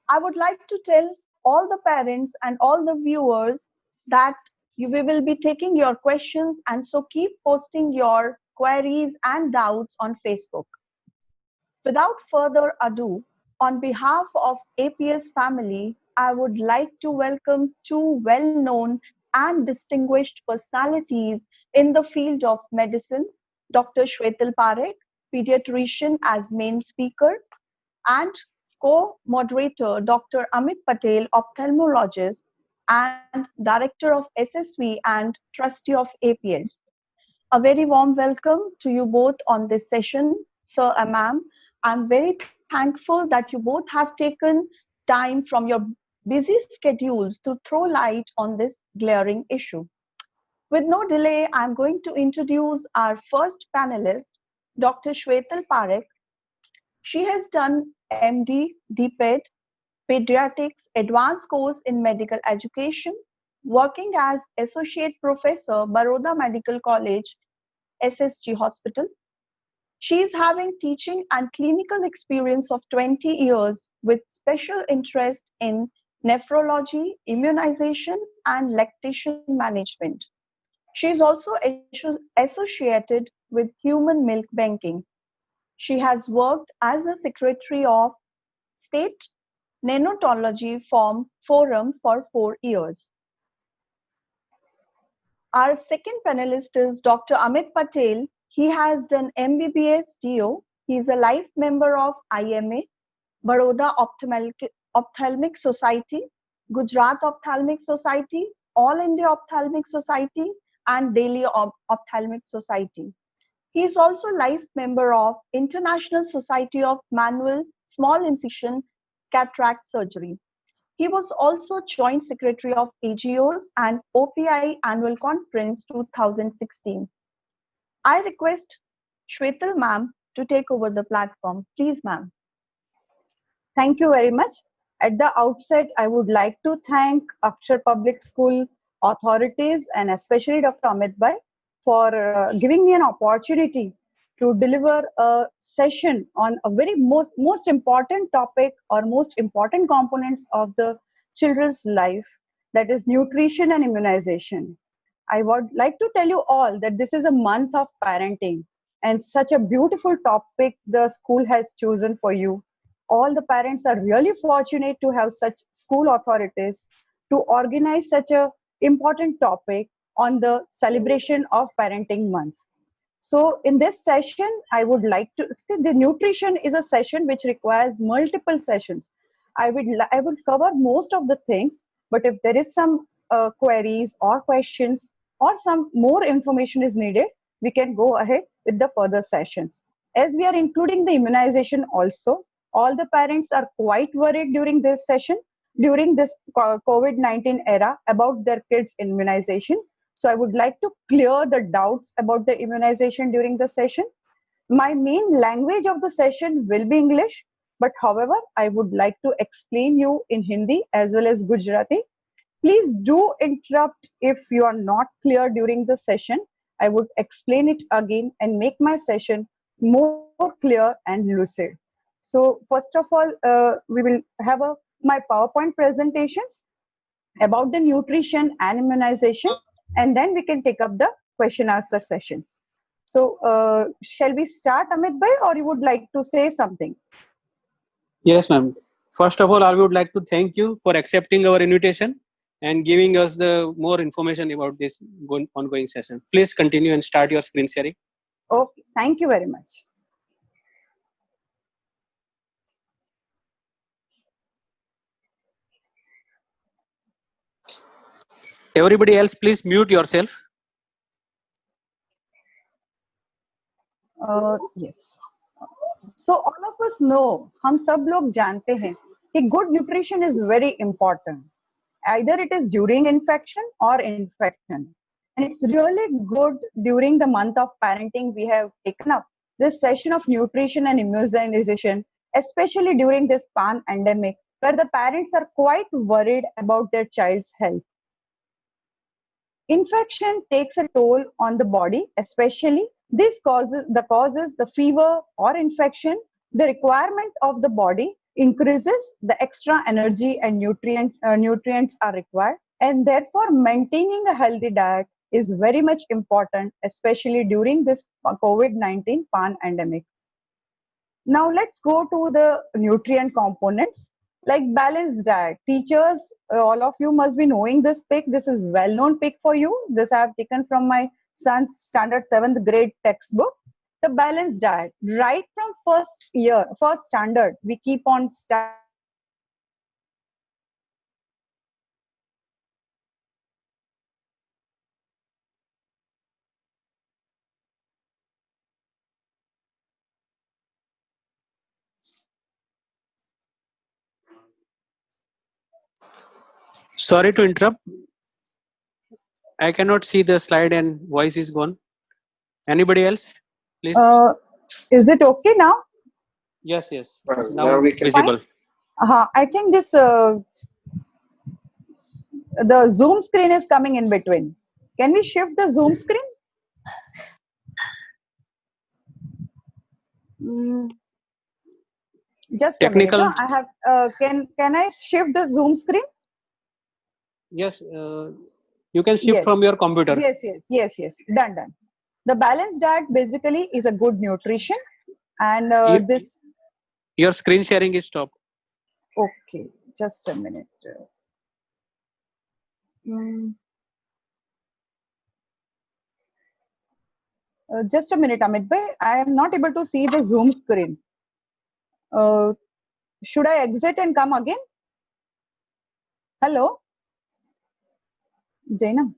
I would like to tell all the parents and all the viewers that we will be taking your questions, and so keep posting your queries and doubts on Facebook. Without further ado, on behalf of APS family, I would like to welcome two well-known and distinguished personalities in the field of medicine, Dr. Shwetal Parekh, pediatrician as main speaker, and co-moderator Dr. Amit Patel, ophthalmologist and director of SSV and trustee of APS. A very warm welcome to you both on this session, sir and ma'am. I'm very thankful that you both have taken time from your busy schedules to throw light on this glaring issue. With no delay, I'm going to introduce our first panelist, Dr. Shwetal Parekh. She has done MD, DPed, Pediatrics Advanced Course in Medical Education, working as Associate Professor, Baroda Medical College, SSG Hospital. She is having teaching and clinical experience of 20 years with special interest in nephrology, immunization, and lactation management. She is also associated with human milk banking. She has worked as a secretary of State Neonatology Forum for 4 years. Our second panelist is Dr. Amit Patel. He has done MBBS DO. He is a life member of IMA, Baroda Ophthalmic Society, Gujarat Ophthalmic Society, All India Ophthalmic Society, and Delhi Ophthalmic Society. He is also life member of International Society of Manual Small Incision Cataract Surgery. He was also Joint Secretary of AGOS and OPI Annual Conference 2016. I request Shwetal ma'am to take over the platform. Please, ma'am. Thank you very much. At the outset, I would like to thank Akshar Public School authorities and especially Dr. Amit Bhai for giving me an opportunity to deliver a session on a very most important topic or most important components of the children's life, that is nutrition and immunization. I would like to tell you all that this is a month of parenting and such a beautiful topic the school has chosen for you. All the parents are really fortunate to have such school authorities to organize such a important topic on the celebration of parenting month. So in this session, I would like to see the nutrition is a session which requires multiple sessions. I would cover most of the things, but if there is some queries or questions or some more information is needed, we can go ahead with the further sessions. As we are including the immunization also, all the parents are quite worried during this session, during this COVID-19 era about their kids' immunization. So I would like to clear the doubts about the immunization during the session. My main language of the session will be English, but however, I would like to explain you in Hindi as well as Gujarati. Please do interrupt if you are not clear during the session. I would explain it again and make my session more clear and lucid. So first of all, we will have my PowerPoint presentations about the nutrition and immunization, and then we can take up the question answer sessions. So shall we start, Amit Bhai, or you would like to say something? Yes, ma'am. First of all, I would like to thank you for accepting our invitation and giving us the more information about this ongoing session. Please continue and start your screen sharing. Okay, thank you very much. Everybody else, please mute yourself. Yes. So all of us know, हम सब लोग जानते हैं कि good nutrition is very important. Either it is during infection or infection. And it's really good during the month of parenting we have taken up this session of nutrition and immunization, especially during this pandemic, where the parents are quite worried about their child's health. Infection takes a toll on the body, especially this causes the fever or infection. The requirement of the body increases, the extra energy and nutrients are required, and therefore maintaining a healthy diet is very much important, especially during this COVID-19 pandemic. Now let's go to the nutrient components like balanced diet. Teachers, all of you must be knowing this pic. This is well-known pic for you. This I have taken from my son's standard 7th grade textbook. The balanced diet, right from first standard, we keep on Sorry to interrupt. I cannot see the slide and voice is gone. Anybody else? Please. Is it okay now? Yes, yes. Now Now we can. visible. I think this the Zoom screen is coming in between. Can we shift the Zoom screen? Just Technical. a minute. I have. Can I shift the Zoom screen? Yes. You can shift Yes. from your computer. Yes. Done. The balanced diet basically is a good nutrition, and this. Your screen sharing is stopped. Okay, just a minute. Just a minute, Amit bhai. I am not able to see the Zoom screen. Should I exit and come again? Hello, Jainam.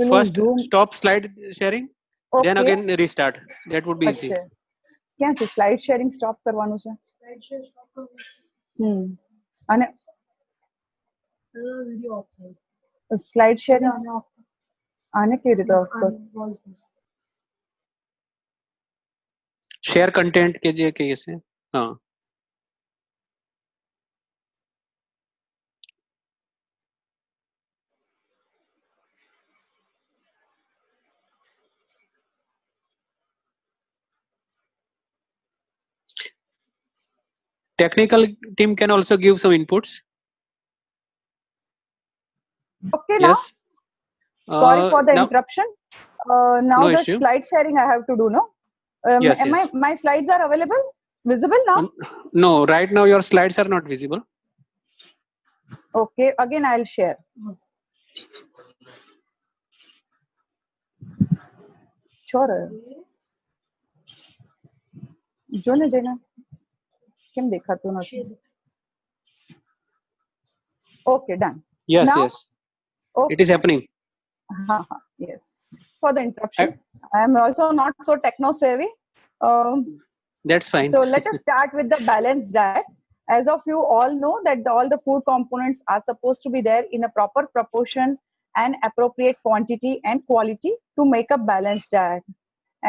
First, Zoom. stop slide sharing. Okay. Then again restart. That would be easy. क्या છે slide sharing stop કરવાનું છે અને slide sharing આને કેવી રીતે of કર share content કે જે કહીએ છે હા technical team can also give some inputs. Okay, now? Yes. Sorry for the now, interruption. Now no the issue. slide sharing I have to do, no? Yes, my slides are visible now? No, right now your slides are not visible. Okay, again I'll share. Sure. જો ને જઈને કેમ દેખાતું નથી? Okay, done. Yes, now, yes. Okay. It is happening. Yes. For the interruption, I am also not so techno savvy. That's fine. So let us start with the balanced diet. As of you all know that all the food components are supposed to be there in a proper proportion and appropriate quantity and quality to make a balanced diet.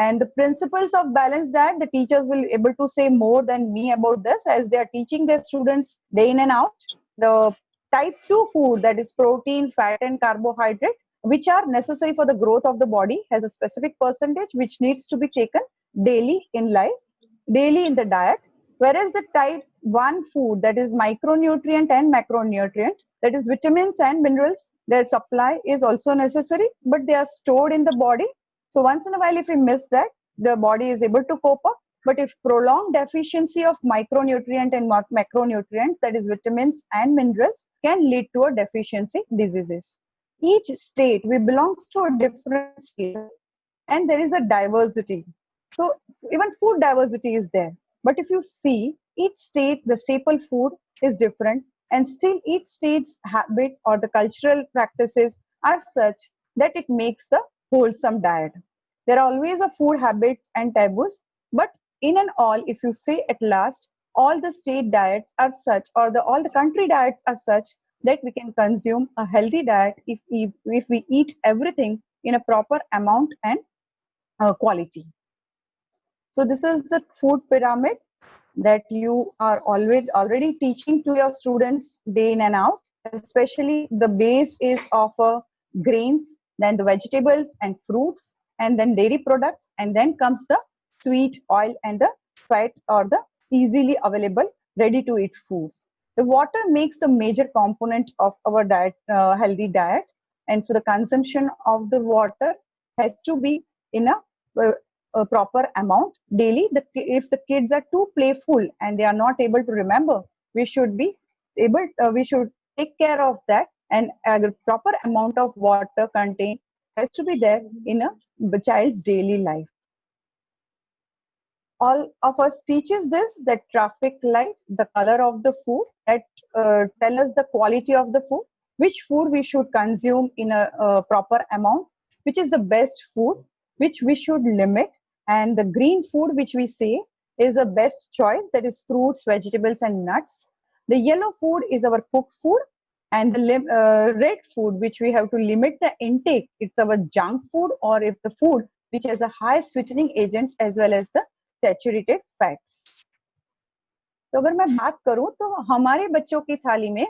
And the principles of balanced diet, the teachers will be able to say more than me about this as they are teaching their students day in and out. The type 2 food, that is protein, fat and carbohydrate, which are necessary for the growth of the body, has a specific percentage which needs to be taken daily in the diet. Whereas the type 1 food, that is micronutrient and macronutrient, that is vitamins and minerals, their supply is also necessary, but they are stored in the body. So once in a while, if we miss that, the body is able to cope up. But if prolonged deficiency of micronutrient and macronutrients, that is vitamins and minerals, can lead to a deficiency diseases. Each state, we belongs to a different state, and there is a diversity. So even food diversity is there. But if you see, each state, the staple food is different, and still each state's habit or the cultural practices are such that it makes the wholesome diet. There are always a food habits and taboos, but in and all, if you say at last, all the state diets are such, or all the country diets are such that we can consume a healthy diet if we eat everything in a proper amount and quality. So this is the food pyramid that you are already teaching to your students day in and out. Especially the base is of grains, then the vegetables and fruits, and then dairy products, and then comes the sweet, oil, and the fat, or the easily available ready to eat foods. The water makes a major component of our diet, healthy diet, and so the consumption of the water has to be in a proper amount daily. If the kids are too playful and they are not able to remember, we should be we should take care of that, and a proper amount of water contained has to be there in a child's daily life. All of us teaches this, that traffic light, the color of the food, that tell us the quality of the food, which food we should consume in a proper amount, which is the best food, which we should limit, and the green food which we say is the best choice, that is fruits, vegetables, and nuts. The yellow food is our cooked food, and the red food which we have to limit the intake, it's our junk food, or if the food which has a high sweetening agent as well as the saturated fats. तो अगर मैं बात करूं तो हमारे बच्चों की थाली में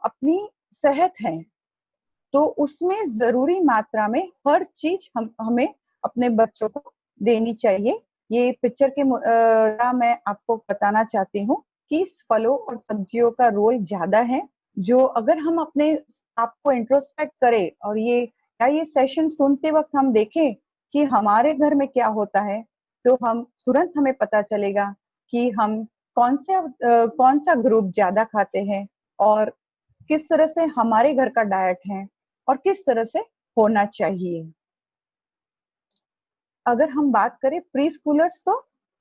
अपनी सेहत है, तो उसमें जरूरी मात्रा में हर चीज हमें अपने बच्चों को देनी चाहिए। ये पिक्चर के मैं आपको बताना चाहती हूँ कि फलों और सब्जियों का रोल ज्यादा है, जो अगर हम अपने आप को इंट्रोस्पेक्ट करें और ये सेशन सुनते वक्त हम देखें कि हमारे घर में क्या होता है, तो हम तुरंत हमें पता चलेगा कि हम कौन सा ग्रुप ज्यादा खाते हैं और किस तरह से हमारे घर का डाइट है और किस तरह से होना चाहिए। अगर हम बात करें प्री स्कूलर्स, तो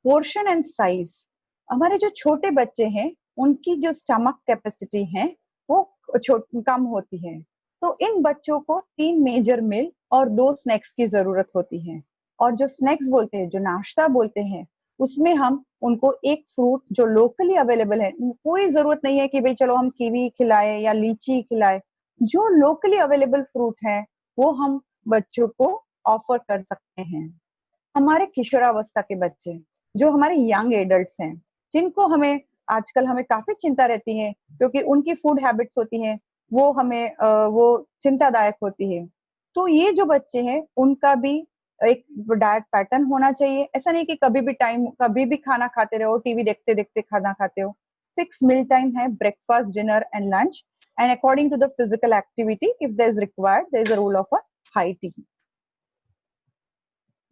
पोर्शन एंड साइज, हमारे जो छोटे बच्चे हैं उनकी जो स्टमक कैपेसिटी है वो कम होती है, तो इन बच्चों को 3 मेजर मील और 2 स्नैक्स की जरूरत होती है। और जो स्नैक्स बोलते हैं, जो नाश्ता बोलते हैं, उसमें हम उनको एक फ्रूट जो लोकली अवेलेबल है, कोई जरूरत नहीं है कि भाई चलो हम कीवी खिलाए या लीची खिलाए, जो लोकली अवेलेबल फ्रूट है वो हम बच्चों को ऑफर कर सकते हैं। हमारे किशोरावस्था के बच्चे, जो हमारे यंग एडल्ट्स हैं, जिनको आजकल हमें काफी चिंता रहती है क्योंकि उनकी फूड हैबिट्स होती हैं वो हमें वो चिंतादायक होती है, तो ये जो बच्चे हैं उनका भी एक डाइट पैटर्न होना चाहिए। ऐसा नहीं कि कभी भी खाना खाते रहो, टीवी देखते देखते खाना खाते हो। फिक्स मील टाइम है, breakfast, dinner and lunch, and according to the physical activity, if there is required, there is a rule of a high tea.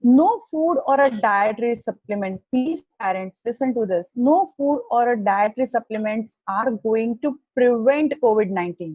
No food or a dietary supplement, please parents listen to this, no food or a dietary supplements are going to prevent COVID-19.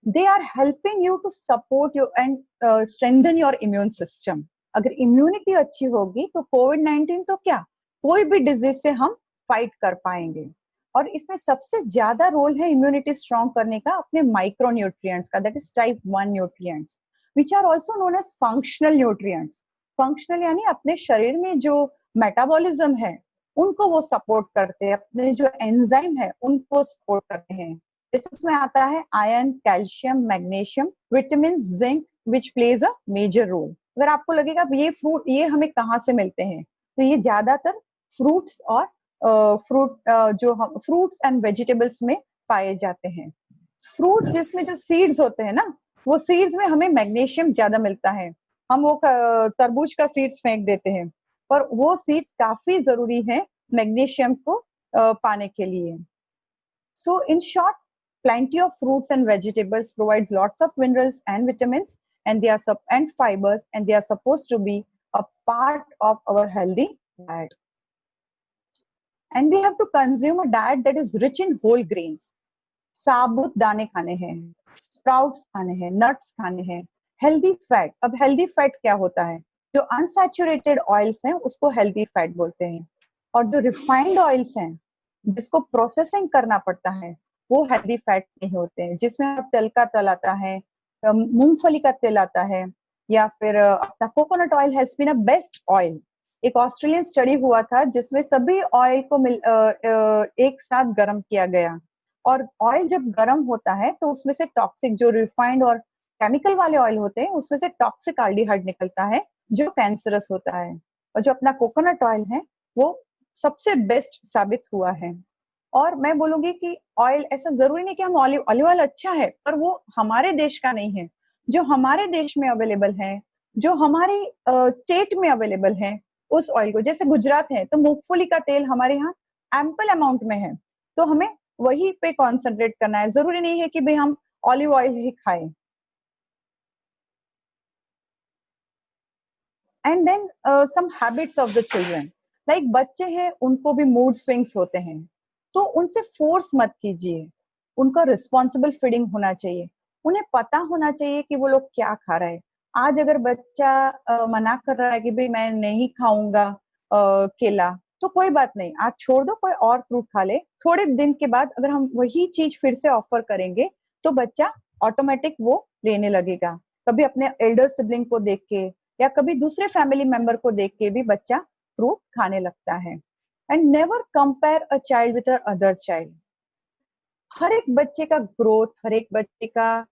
They are helping you to support you and strengthen your immune system. अगर immunity अच्छी होगी तो कोविड-19 तो क्या, कोई भी disease से हम फाइट कर पाएंगे। और इसमें सबसे ज्यादा रोल है इम्यूनिटी स्ट्रॉन्ग करने का अपने माइक्रो न्यूट्रिएंट्स का, that is type 1 nutrients, which are also known as functional nutrients. Functional यानी अपने शरीर में जो मेटाबॉलिज्म है उनको वो सपोर्ट करते हैं, अपने जो एंजाइम है उनको सपोर्ट करते हैं। इसमें आता है iron, calcium, magnesium, vitamin, zinc, which plays a major role. अगर आपको लगेगा ये हमें कहाँ से मिलते हैं, तो ये ज्यादातर फ्रूट्स और फ्रूट्स एंड वेजिटेबल्स में पाए जाते हैं। फ्रूट्स जिसमें जो सीड्स होते हैं ना, वो सीड्स में हमें मैग्नीशियम ज्यादा मिलता है। हम वो तरबूज का सीड्स फेंक देते हैं, पर वो सीड्स काफी जरूरी है मैग्नीशियम को पाने के लिए। So in short, plenty of fruits and vegetables provides lots of minerals and vitamins, and they are and fibers, and they are supposed to be a part of our healthy diet. And we have to consume a diet that is rich in whole grains. साबुत दाने खाने हैं, sprouts खाने हैं, nuts खाने हैं, healthy fat. अब healthy fat क्या होता है, जो अनसैचुरेटेड ऑयल्स हैं उसको हेल्दी फैट बोलते हैं, और जो रिफाइंड ऑयल्स हैं जिसको प्रोसेसिंग करना पड़ता है वो हेल्दी फैट नहीं होते हैं, जिसमें तिल का तेल आता है, मूंगफली का तेल आता है, या फिर अपना coconut oil has been a best oil. एक ऑस्ट्रेलियन स्टडी हुआ था जिसमें सभी ऑयल को एक साथ गर्म किया गया, और ऑयल जब गर्म होता है तो उसमें से टॉक्सिक, जो रिफाइंड और केमिकल वाले ऑयल होते हैं उसमें से टॉक्सिक एल्डिहाइड निकलता है जो कैंसरस होता है, और जो अपना कोकोनट ऑयल है वो सबसे बेस्ट साबित हुआ है। और मैं बोलूंगी कि ऑयल, ऐसा जरूरी नहीं कि हम ऑलिव ऑयल अच्छा है पर वो हमारे देश का नहीं है, जो हमारे देश में अवेलेबल है, जो हमारी स्टेट में अवेलेबल है, उस ऑयल को, जैसे गुजरात है तो मूंगफली का तेल हमारे यहाँ एम्पल अमाउंट में है, तो हमें वही पे कॉन्सेंट्रेट करना है। जरूरी नहीं है कि भाई हम ऑलिव ऑयल ही खाएं। And then some habits of the children, like बच्चे हैं, उनको भी मूड स्विंग्स होते हैं, तो उनसे फोर्स मत कीजिए। उनका रिस्पॉन्सिबल फीडिंग होना चाहिए। उन्हें पता होना चाहिए कि वो लोग क्या खा रहे हैं। आज अगर बच्चा मना कर रहा है कि भाई मैं नहीं खाऊंगा केला, तो कोई बात नहीं, आज छोड़ दो, कोई और फ्रूट खा ले। थोड़े दिन के बाद अगर हम वही चीज फिर से ऑफर करेंगे तो बच्चा ऑटोमेटिक वो लेने लगेगा। कभी अपने एल्डर सिबलिंग को देख के या कभी दूसरे फैमिली मेंबर को देख के भी बच्चा फ्रूट खाने लगता है। And never compare a child with other child. हर एक बच्चे का ग्रोथ, हर एक बच्चे का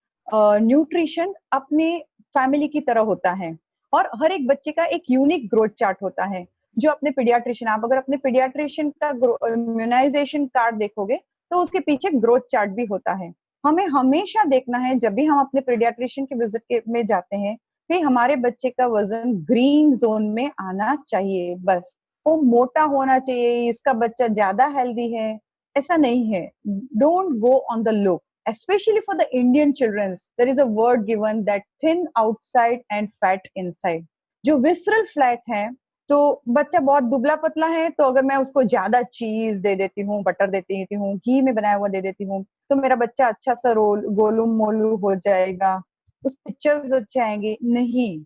न्यूट्रिशन अपने फैमिली की तरह होता है, और हर एक बच्चे का एक यूनिक ग्रोथ चार्ट होता है जो अपने पीडियाट्रिशियन, आप अगर अपने पीडियाट्रिशियन का इम्यूनाइजेशन कार्ड देखोगे तो उसके पीछे ग्रोथ चार्ट भी होता है। हमें हमेशा देखना है जब भी हम अपने पीडियाट्रिशियन के विजिट में जाते हैं कि हमारे बच्चे का वजन ग्रीन जोन में आना चाहिए। बस वो मोटा होना चाहिए, इसका बच्चा ज्यादा हेल्दी है, ऐसा नहीं है। Don't go on the look, especially for the Indian children. There is a word given that thin outside and fat inside. जो visceral fat है, तो बच्चा बहुत दुबला पतला है, तो अगर मैं उसको ज्यादा चीज दे देती हूँ, बटर दे देती हूँ, घी में बनाया हुआ दे देती हूँ, तो मेरा बच्चा अच्छा सा रोल गोलू मोलू हो जाएगा, उस पिक्चर्स अच्छे आएंगे नहीं।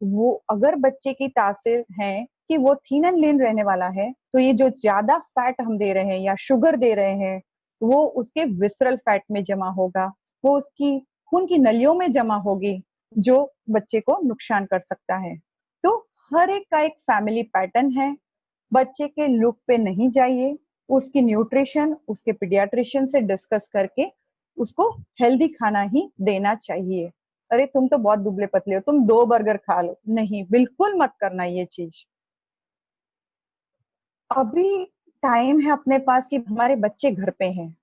वो अगर बच्चे की तासीर है कि वो थीन एंड लीन रहने वाला है, तो ये जो ज्यादा फैट हम दे रहे हैं या शुगर दे रहे हैं, वो उसके विसरल फैट में जमा होगा, वो उसकी खून की नलियों में जमा होगी, जो बच्चे को नुकसान कर सकता है। तो हर एक का एक फैमिली पैटर्न है। बच्चे के लुक पे नहीं जाइए, उसकी न्यूट्रिशन उसके पीडियाट्रिशियन से डिस्कस करके उसको हेल्दी खाना ही देना चाहिए। अरे तुम तो बहुत दुबले पतले हो, तुम 2 बर्गर खा लो, नहीं, बिल्कुल मत करना ये चीज। अभी टाइम है अपने पास कि हमारे बच्चे घर पे हैं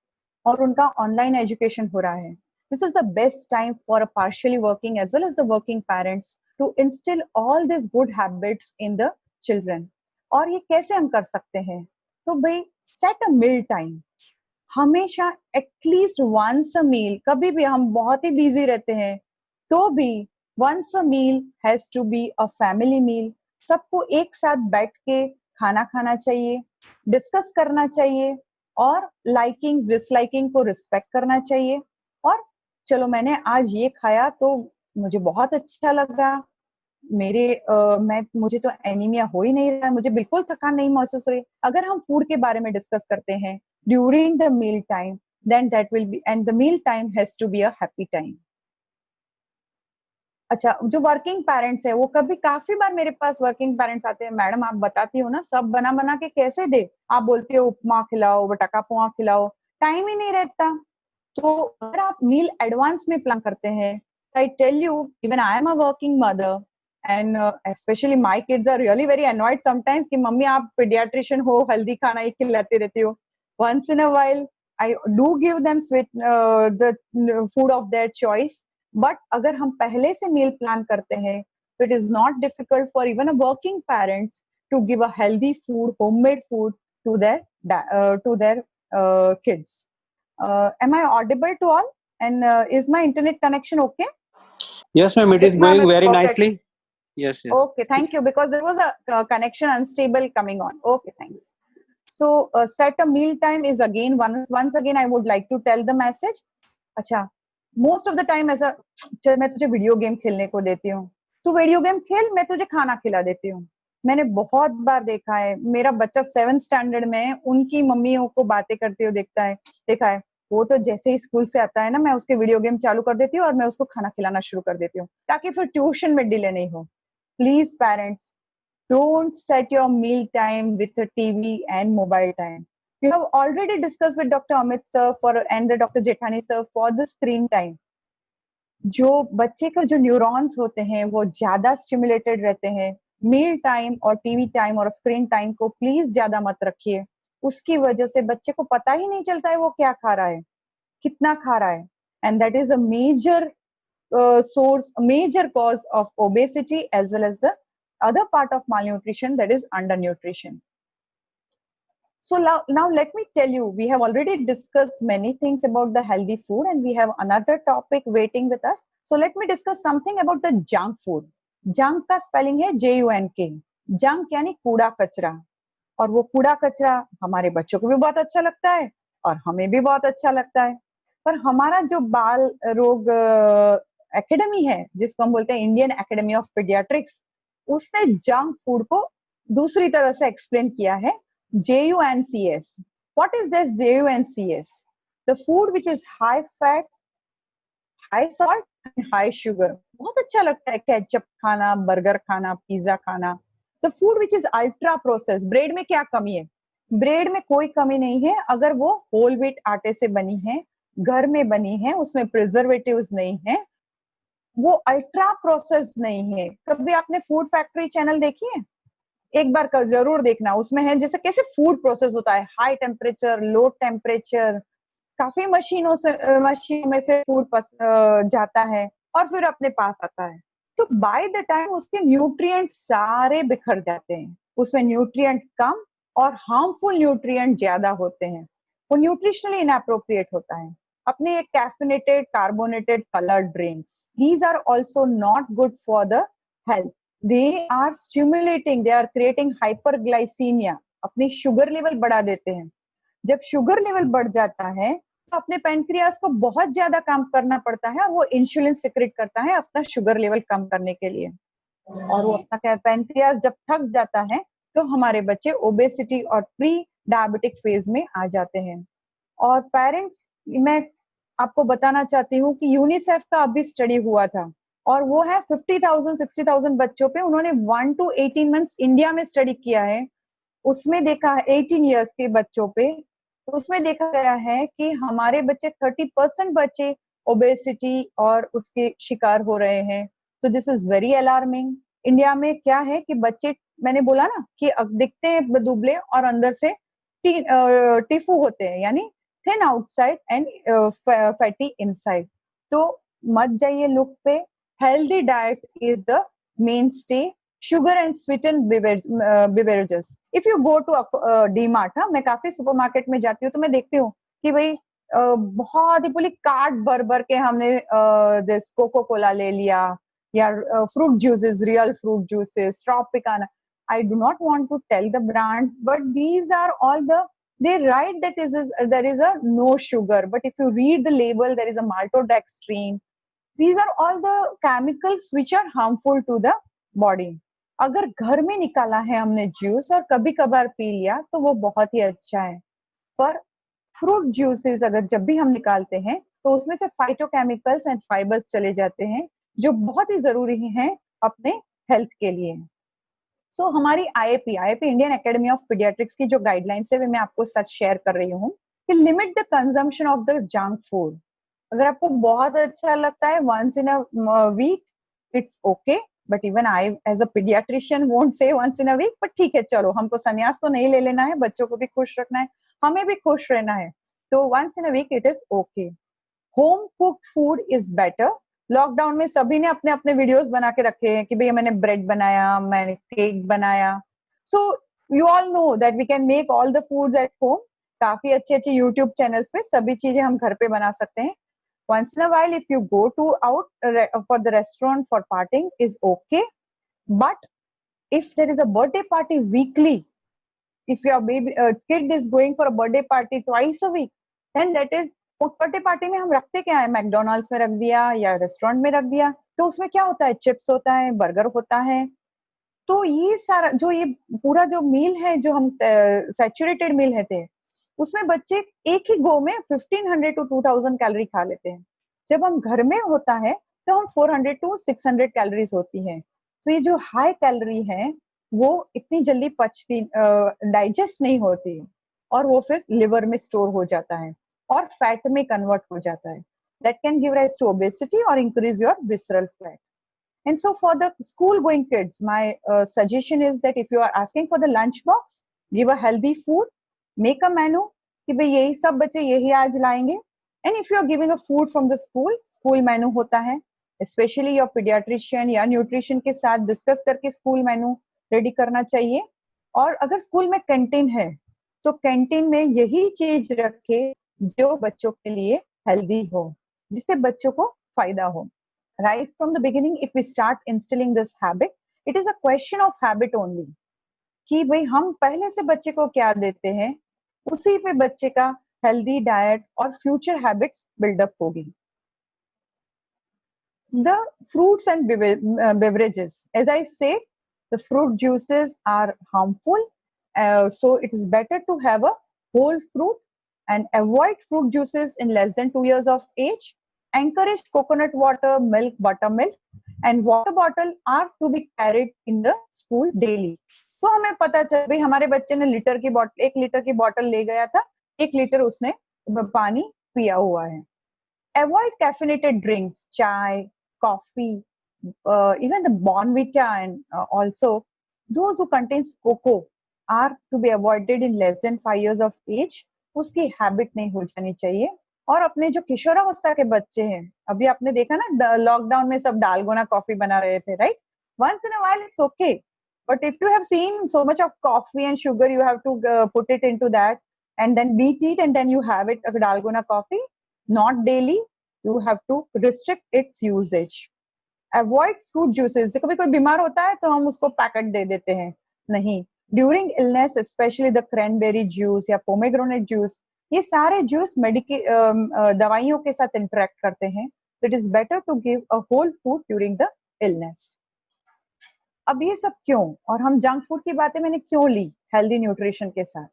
और उनका ऑनलाइन एजुकेशन हो रहा है। This is the best time for a partially working as well as the working parents to instil all this good habits in the children. और ये कैसे हम कर सकते हैं? तो भाई, सेट अ मील टाइम। हमेशा एटलीस्ट वंस अ मील, कभी भी हम बहुत ही बिजी रहते हैं तो भी once a meal has to be a family meal. सबको एक साथ बैठ के खाना खाना चाहिए, डिस्कस करना चाहिए, और लाइकिंग डिसलाइकिंग को रिस्पेक्ट करना चाहिए। और चलो मैंने आज ये खाया तो मुझे बहुत अच्छा लगा, मुझे तो एनीमिया हो ही नहीं रहा है, मुझे बिल्कुल थकान नहीं महसूस हो रही। अगर हम फूड के बारे में डिस्कस करते हैं during the meal time, then that will be, and the meal time has to be a happy time. अच्छा, जो वर्किंग पेरेंट्स है, वो कभी काफी बार मेरे पास वर्किंग पेरेंट्स आते हैं, मैडम आप बताती हो ना सब बना बना के कैसे दे, आप बोलते हो उपमा खिलाओ, बटाका पोहा खिलाओ, टाइम ही नहीं रहता। तो अगर आप मील एडवांस में प्लान करते हैं, I tell you, even I am a working mother, and specially my kids are really very annoyed sometimes कि मम्मी आप पीडियाट्रिशियन हो, हेल्दी खाना ही खिलाते रहती हो। Once in a while I do give them sweet the food of their choice. But अगर हम पहले से मील प्लान करते हैं तो it is not difficult for even a working parents to give a healthy food, homemade food to their kids. Am I audible to all? And is my internet connection okay? Yes, ma'am. It is Yes, ma'am, going it's very perfect. nicely. Yes, yes. Okay, thank you. Because there was a connection unstable coming on. Okay, thanks. So set a meal time is again once again I would like to tell the message. अच्छा, most of the time ऐसा, चल मैं तुझे video game खेलने को देती हूँ, तू वीडियो गेम खेल, मैं तुझे खाना खिला देती हूँ। मैंने बहुत बार देखा है, मेरा बच्चा 7th स्टैंडर्ड में उनकी मम्मियों को बातें करते हुए देखा है। वो तो जैसे ही स्कूल से आता है ना, मैं उसके वीडियो गेम चालू कर देती हूँ और मैं उसको खाना खिलाना शुरू कर देती हूँ, ताकि फिर ट्यूशन में डिले नहीं हो। Please parents, don't set your meal time with a TV and mobile time. You have already discussed with Dr. Amit sir and Dr. Jethani sir for the screen time. जो बच्चे का जो neurons होते हैं वो ज्यादा स्टिमुलेटेड रहते हैं। मील टाइम और टीवी टाइम और स्क्रीन टाइम को प्लीज ज्यादा मत रखिए। उसकी वजह से बच्चे को पता ही नहीं चलता है वो क्या खा रहा है, कितना खा रहा है, and that is a major source, major cause of obesity as well as the other part of malnutrition, that is undernutrition. So now let me tell you, we have already discussed many things about the healthy food and we have another topic waiting with us. So let me discuss something about the junk food. Junk का spelling है JUNK. Junk यानी कूड़ा कचरा, और वो कूड़ा कचरा हमारे बच्चों को भी बहुत अच्छा लगता है और हमें भी बहुत अच्छा लगता है। पर हमारा जो बाल रोग एकेडमी है, जिसको हम बोलते हैं इंडियन एकेडमी ऑफ पीडियाट्रिक्स, उसने जंक फूड को दूसरी तरह से एक्सप्लेन किया है, JUNCS. What is this JUNCS? The food which is high fat, high salt and high sugar. बहुत अच्छा लगता है केचप खाना, बर्गर खाना, पिज्जा खाना. The food which is ultra processed. Bread में क्या कमी है? ब्रेड में कोई कमी नहीं है अगर वो होल व्हीट आटे से बनी है, घर में बनी है, उसमें प्रिजर्वेटिव्स नहीं है, वो अल्ट्रा प्रोसेस नहीं है। कभी आपने फूड फैक्ट्री चैनल देखी है? एक बार का जरूर देखना, उसमें है जैसे कैसे फूड प्रोसेस होता है, हाई टेम्परेचर, लो टेम्परेचर, काफी मशीनों में से फूड जाता है और फिर अपने पास आता है। तो बाय द टाइम उसके न्यूट्रिएंट सारे बिखर जाते हैं, उसमें न्यूट्रिएंट कम और हार्मफुल न्यूट्रिएंट ज्यादा होते हैं, वो न्यूट्रिशनली इनएप्रोप्रिएट होता है। अपने ये caffeinated, carbonated, coloured drinks, these are also not good for the health. They are stimulating, they are creating hyperglycemia. अपनी शुगर लेवल बढ़ा देते हैं। जब शुगर लेवल बढ़ जाता है तो अपने पैनक्रियास को बहुत ज्यादा काम करना पड़ता है, वो इंसुलिन सिक्रेट करता है अपना शुगर लेवल कम करने के लिए, और वो अपना पैनक्रियास जब थक जाता है तो हमारे बच्चे ओबेसिटी और प्री डायबिटिक फेज में आ जाते हैं। और पेरेंट्स, मैं आपको बताना चाहती हूँ कि यूनिसेफ का अभी स्टडी हुआ था और वो है 50,000 60,000 बच्चों पे, उन्होंने 1 to 18 मंथ्स इंडिया में स्टडी किया है। उसमें देखा 18 इयर्स के बच्चों पे, उसमें देखा गया है कि हमारे बच्चे 30% बच्चे ओबेसिटी और उसके शिकार हो रहे हैं। तो this is very alarming. India में क्या है कि बच्चे, मैंने बोला ना कि दिखते हैं दुबले और अंदर से टिफू होते हैं, यानी thin outside and fatty inside. तो मत जाइए लुक पे। Healthy diet is the mainstay. Sugar and sweetened beverages. If you go to DMart, मैं काफी सुपरमार्केट में जाती हूँ तो मैं देखती हूँ कि भाई बहुत ही पूरी कार्ट भर भर के हमने दिस कोको कोला ले लिया, या fruit juices, real fruit juices, Tropicana. I do not want to tell the brands, but these are all they write that there is a no sugar, but if you read the label, there is a maltodextrin. These are all the chemicals which are harmful to the body. अगर घर में निकाला है हमने juice और कभी कभार P लिया तो वो बहुत ही अच्छा है, पर फ्रूट जूसेस अगर जब भी हम निकालते हैं तो उसमें से फाइटोकेमिकल्स एंड फाइबर्स चले जाते हैं जो बहुत ही जरूरी हैं अपने हेल्थ के लिए। सो हमारी IAP Indian academy of paediatrics की जो गाइडलाइंस है मैं आपको सच शेयर कर रही हूँ कि limit the consumption of the junk food. अगर आपको बहुत अच्छा लगता है once in a week, it's okay, but even I as a paediatrician won't say once in a week, पर ठीक है, चलो हमको संन्यास तो नहीं ले लेना है, बच्चों को भी खुश रखना है, हमें भी खुश रहना है, तो once in a week it is okay. Home cooked food is better. Lockdown में सभी ने अपने अपने वीडियोस बना के रखे हैं कि भैया मैंने ब्रेड बनाया, मैंने केक बनाया। So you all know that we can make all the foods at home. काफी अच्छे अच्छे यूट्यूब चैनल्स पे सभी चीजें हम घर पे बना सकते हैं। Once in a while, if you go to out for the restaurant for partying is okay, but if there is a birthday party weekly, if your kid is going for a birthday party twice a week, then that is, birthday party में हम रखते क्या है, McDonald's में रख दिया या restaurant में रख दिया, तो उसमें क्या होता है, चिप्स होता है, बर्गर होता है। तो ये सारा जो ये पूरा जो मील है, जो हम सैचुरेटेड मील है थे, उसमें बच्चे एक ही गो में 1500 to 2000 कैलोरी खा लेते हैं। जब हम घर में होता है तो हम 400 to 600 कैलोरीज होती है। तो ये जो हाई कैलोरी है वो इतनी जल्दी पचती, डाइजेस्ट नहीं होती, और वो फिर लिवर में स्टोर हो जाता है और फैट में कन्वर्ट हो जाता है। That can give rise to obesity और increase your visceral fat. And so for the school going kids, my suggestion is that if you are asking for the lunch box, give a healthy food, make a menu कि भाई यही सब बच्चे यही आज लाएंगे। And if you are giving a food from the school, school menu होता है, स्पेशली योर पीडियाट्रिशियन या न्यूट्रिशन के साथ डिस्कस करके स्कूल मेनू रेडी करना चाहिए। और अगर स्कूल में कैंटीन है तो कैंटीन में यही चीज रखे जो बच्चों के लिए हेल्दी हो, जिससे बच्चों को फायदा हो। Right from the beginning, if we start instilling this habit, it is a question of habit only. कि भाई हम पहले से बच्चे को क्या देते हैं, उसी पे बच्चे का हेल्दी डाइट और फ्यूचर हैबिट्स बिल्डअप होगी। The fruits and beverages, as I said, the fruit juices are harmful, so it is better to have a whole fruit and avoid fruit juices in less than 2 years of age. Encourage coconut water, milk, buttermilk, and water bottle are to be carried in the school daily. तो हमें पता चल भाई हमारे बच्चे ने litre की bottle 1 litre की बॉटल ले गया था, 1 लीटर उसने पानी पिया हुआ है। Avoid caffeinated drinks, chai, coffee, even the Bonvita, and also those who contains cocoa are to be avoided in less than 5 years of age. उसकी हैबिट नहीं हो जानी चाहिए। और अपने जो किशोरावस्था के बच्चे हैं, अभी आपने देखा ना लॉकडाउन में सब डालगोना कॉफी बना रहे थे, right? Once in a while it's okay, but if you have seen so much of coffee and sugar, you have to put it into that and then beat it and then you have it, dalgona coffee. Not daily. You have to restrict its usage. Avoid fruit juices. कभी कोई बीमार होता है तो हम उसको packet दे देते हैं, नहीं। During illness, especially the cranberry juice या pomegranate juice, ये सारे जूस दवाइयों के साथ इंटरेक्ट करते हैं। So it is better to give a whole food during the illness. अब ये सब क्यों, और हम जंक फूड की बातें मैंने क्यों ली हेल्दी न्यूट्रिशन के साथ?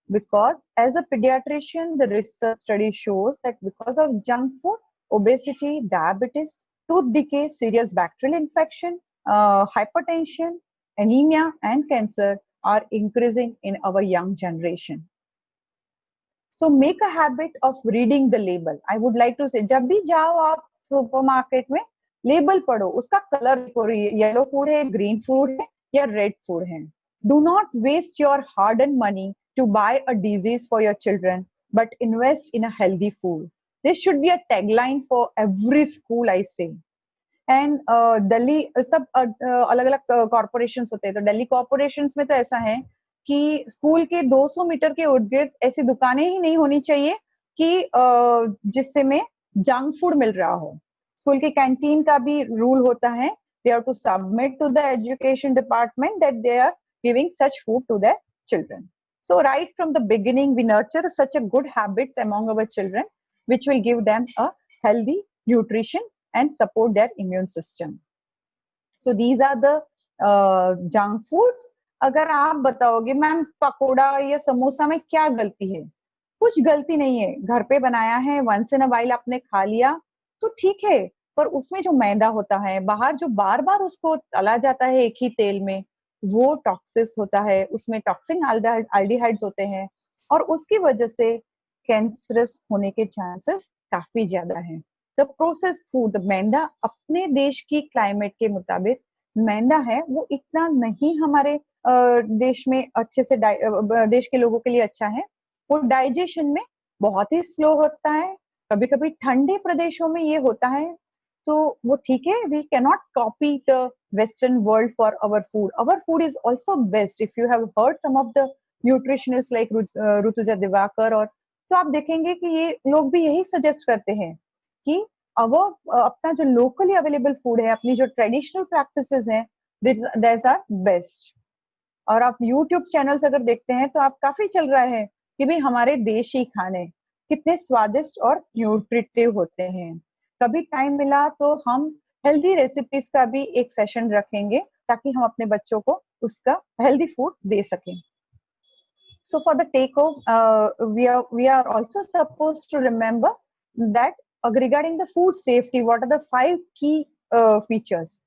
Because as a pediatrician, the research study shows that because of junk food, obesity, diabetes, tooth decay, serious bacterial infection, hypertension, anemia, and cancer are increasing in our young generation. So make a habit of reading the label. I would like to say, जब भी जाओ आप supermarket में, label पढ़ो, उसका colour देखो, yellow food है, green food है या रेड फूड है। Do not waste your hard-earned money to buy a disease for your children, but invest in a healthy food. This should be a tagline for every school, I say. And Delhi सब अलग अलग corporations होते हैं, तो Delhi corporations में तो ऐसा है कि स्कूल के 200 मीटर के इर्द गिर्द ऐसी दुकानें ही नहीं होनी चाहिए कि जिससे में जंक फूड मिल रहा हो। स्कूल के कैंटीन का भी रूल होता है, they are to submit to the education department that they are giving such food to their children. So right from the beginning, we nurture such a good habits among our children, which will give them a healthy nutrition and support their immune system. So these are the junk foods. अगर आप बताओगे ma'am pakora या समोसा में क्या गलती है? कुछ गलती नहीं है, घर पे बनाया है, वंस इन अ वाइल आपने खा लिया तो ठीक है, पर उसमें जो मैदा होता है, बाहर जो बार बार उसको तला जाता है एक ही तेल में, वो टॉक्सिस होता है, उसमें टॉक्सिन एल्डिहाइड्स होते हैं और उसकी वजह से कैंसरस होने के चांसेस काफी ज्यादा हैं। द प्रोसेस्ड फूड, मैदा अपने देश की क्लाइमेट के मुताबिक मैदा है वो इतना नहीं हमारे देश में अच्छे से देश के लोगों के लिए अच्छा है। वो डाइजेशन में बहुत ही स्लो होता है, कभी कभी ठंडे प्रदेशों में ये होता है, तो वो ठीक है। We can not copy the western world for our food. Our food is also best. If you have heard some of the nutritionist like Rutuja Divakar, और तो आप देखेंगे कि ये लोग भी यही सजेस्ट करते हैं कि अपना जो लोकली अवेलेबल फूड है, अपनी जो ट्रेडिशनल प्रैक्टिसेस हैं, दैट्स आर बेस्ट. और आप यूट्यूब चैनल्स अगर देखते हैं तो आप काफी चल रहा है कि भाई हमारे देशी खाने कितने स्वादिष्ट और न्यूट्रिटिव होते हैं. कभी टाइम मिला तो हम हेल्दी रेसिपीज का भी एक सेशन रखेंगे ताकि हम अपने बच्चों को उसका हेल्दी फूड दे सकें. So for the take home, we are also supposed to remember that regarding the food safety, what are the 5 key features?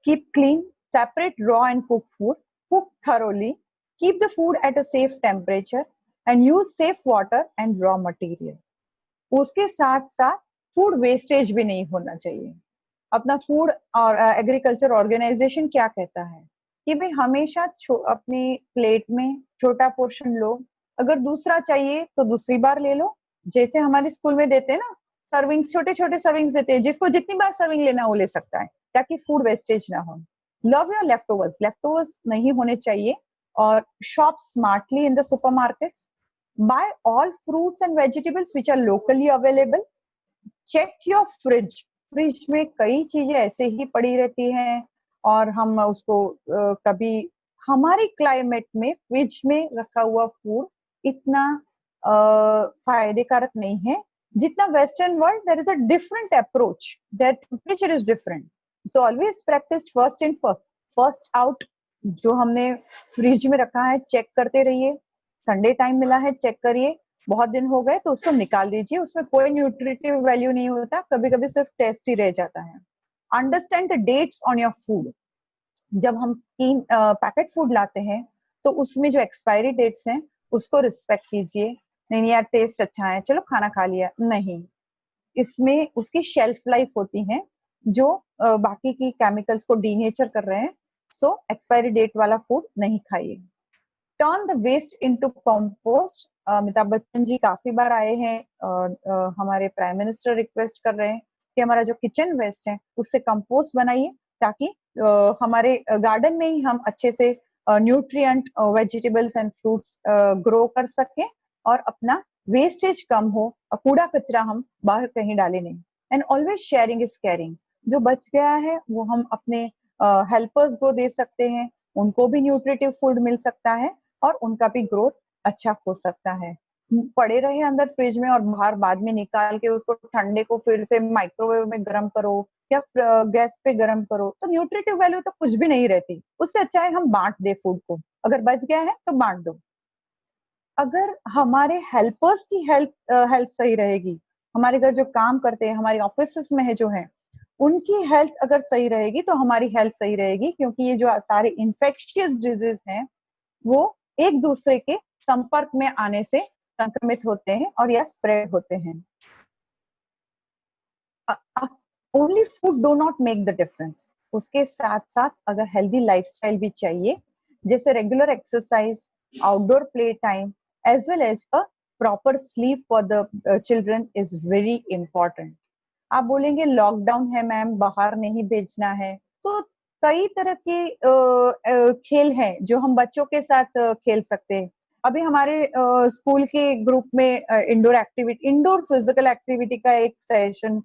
Keep clean, separate raw and cooked food, cook thoroughly, keep the food at a safe temperature, and use safe water and raw material. उसके साथ साथ food wastage भी नहीं होना चाहिए. अपना food और agriculture organisation क्या कहता है कि भाई हमेशा अपनी प्लेट में छोटा पोर्शन लो, अगर दूसरा चाहिए तो दूसरी बार ले लो. जैसे हमारे स्कूल में देते हैं ना, सर्विंग, छोटे छोटे सर्विंग्स देते हैं, जिसको जितनी बार सर्विंग लेना वो ले सकता है, ताकि फूड वेस्टेज ना हो. लव योर लेफ्टओवर्स नहीं होने चाहिए. और shop smartly in the supermarkets. Buy all fruits and vegetables which are locally available. Check your fridge. Fridge में कई चीजें ऐसे ही पड़ी रहती हैं और हम उसको कभी, हमारी क्लाइमेट में फ्रिज में रखा हुआ फूड इतना फायदे कारक नहीं है जितना western world. There is a different approach, their temperature is different. So always practise first in first out. जो हमने फ्रिज में रखा है चेक करते रहिए. संडे टाइम मिला है, चेक करिए. बहुत दिन हो गए तो उसको निकाल दीजिए, उसमें कोई न्यूट्रिटिव वैल्यू नहीं होता, कभी कभी सिर्फ टेस्ट ही रह जाता है. Understand the dates on your food. जब हम पैकेट फूड लाते हैं तो उसमें जो एक्सपायरी डेट्स हैं उसको रिस्पेक्ट कीजिए. नहीं यार टेस्ट अच्छा है, चलो खाना खा लिया, नहीं. इसमें उसकी शेल्फ लाइफ होती है जो बाकी की केमिकल्स को डीनेचर कर रहे हैं. सो एक्सपायरी डेट वाला फूड नहीं खाइए. Turn the waste into compost. Amitabh Bachchan ji काफी बार आए हैं, हमारे प्राइम मिनिस्टर रिक्वेस्ट कर रहे हैं कि हमारा जो किचन वेस्ट है उससे कंपोस्ट बनाइए, ताकि हमारे गार्डन में ही हम अच्छे से nutrient vegetables and fruits grow कर सकें और अपना वेस्टेज कम हो और कूड़ा कचरा हम बाहर कहीं डाले नहीं. And always sharing is caring. जो बच गया है वो हम अपने हेल्पर्स को दे सकते हैं, उनको भी न्यूट्रिटिव फूड मिल सकता है और उनका भी ग्रोथ अच्छा हो सकता है. पड़े रहे अंदर फ्रिज में और बाहर बाद में निकाल के उसको ठंडे को फिर से माइक्रोवेव में गर्म करो या गैस पे गर्म करो तो न्यूट्रिटिव वैल्यू तो कुछ भी नहीं रहती. उससे अच्छा है हम बांट दे फूड को. अगर बच गया है तो बांट दो. अगर हमारे हेल्पर्स की हेल्थ सही रहेगी, हमारे घर जो काम करते हैं, हमारे ऑफिस में है जो है, उनकी हेल्थ अगर सही रहेगी तो हमारी हेल्थ सही रहेगी. क्योंकि ये जो सारे इंफेक्शियस डिजीज हैं वो एक दूसरे के संपर्क में आने से संक्रमित होते हैं और या स्प्रेड होते हैं. Only food do not make the difference. उसके साथ साथ अगर हेल्दी लाइफस्टाइल भी चाहिए, जैसे regular exercise, outdoor play time as well as a proper sleep for the children is very important. आप बोलेंगे लॉकडाउन है मैम, बाहर नहीं भेजना है, तो कई तरह के खेल हैं जो हम बच्चों के साथ खेल सकते हैं. अभी हमारे स्कूल के ग्रुप में इंडोर फिजिकल एक्टिविटी का एक सेशन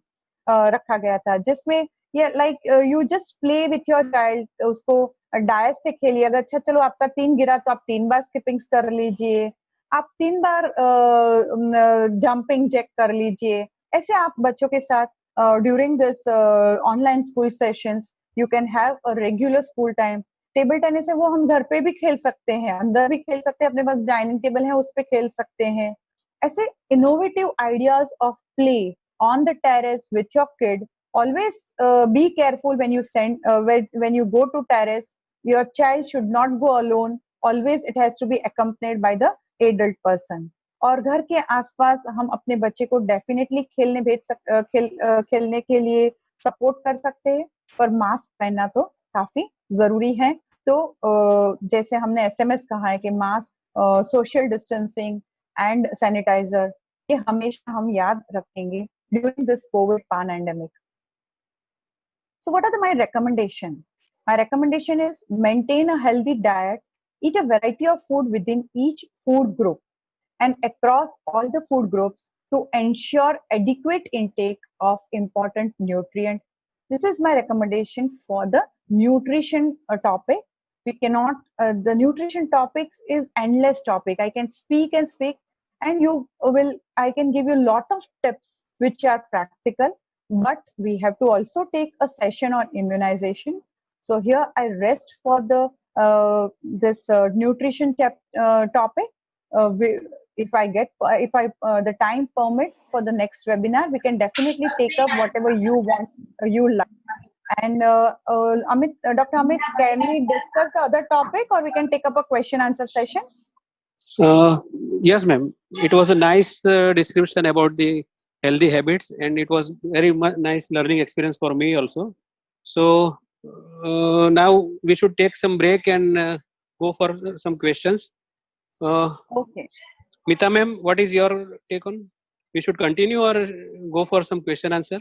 रखा गया था, जिसमें ये like you just play with your child. उसको डायस से खेलिए. अगर अच्छा चलो आपका 3 गिरा तो आप 3 बार स्किपिंग्स कर लीजिए, आप 3 बार जंपिंग जैक कर लीजिए. ऐसे आप बच्चों के साथ during this online school sessions you can have a regular school time. Table tennis है वो हम घर पे भी खेल सकते हैं, अंदर भी खेल सकते हैं, अपने पास डाइनिंग टेबल है उस पे खेल सकते हैं. ऐसे innovative ideas of play on the terrace with your kid. Always be careful when you when you go to terrace. Your child should not go alone. Always it has to be accompanied by the adult person. और घर के आसपास हम अपने बच्चे को definitely खेलने के लिए सपोर्ट कर सकते हैं, पर मास्क पहनना तो काफी जरूरी है. तो जैसे हमने एसएमएस कहा है कि mask, social distancing and sanitiser, ये हमेशा हम याद रखेंगे during this COVID pandemic. So what are my recommendation? My recommendation is maintain a healthy diet, eat a variety of food within each food group and across all the food groups to ensure adequate intake of important nutrients. This is my recommendation for the nutrition topic. We cannot, the nutrition topics is endless topic. I can speak and speak and I can give you a lot of tips which are practical. But we have to also take a session on immunization. So here I rest for the this nutrition topic. If the time permits for the next webinar, we can definitely take up whatever you want, you like. And Dr. Amit, can we discuss the other topic, or we can take up a question answer session? Yes, ma'am. It was a nice description about the healthy habits, and it was very nice learning experience for me also. So now we should take some break and go for some questions. Okay. Mita ma'am, what is your take on we should continue or go for some question answer?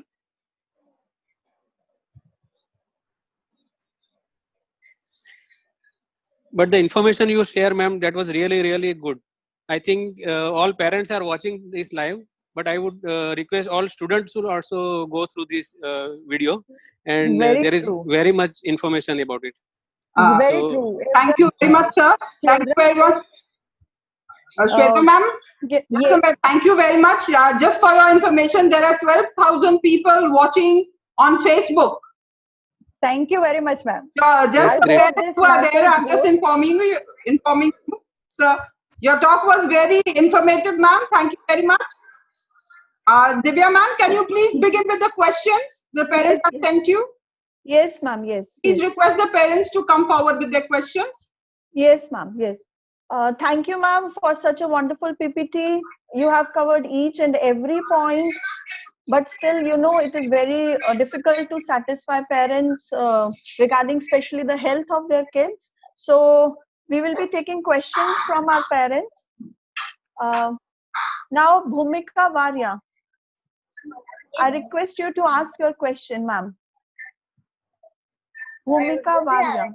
But the information you share, ma'am, that was really, really good. I think all parents are watching this live, but I would request all students to also go through this video, and Very there is true. very much information about it. Very So, true. If Thank you very much, sir. Thank you very much. Shweta ma'am, Ye- just a minute. Thank you very much. Just for your information, there are 12,000 people watching on Facebook. Thank you very much, ma'am. Just That's the great. parents This who are there, message I'm just goes- informing you. Sir, your talk was very informative, ma'am. Thank you very much. Divya ma'am, can you please begin with the questions the parents have sent you? Yes, ma'am. Yes. Please Yes. request the parents to come forward with their questions. Yes, ma'am. Yes. Thank you, ma'am, for such a wonderful PPT. You have covered each and every point, but still, you know, it is very difficult to satisfy parents regarding especially the health of their kids. So we will be taking questions from our parents. Now, Bhumika Varya, I request you to ask your question, ma'am. Bhumika Varya.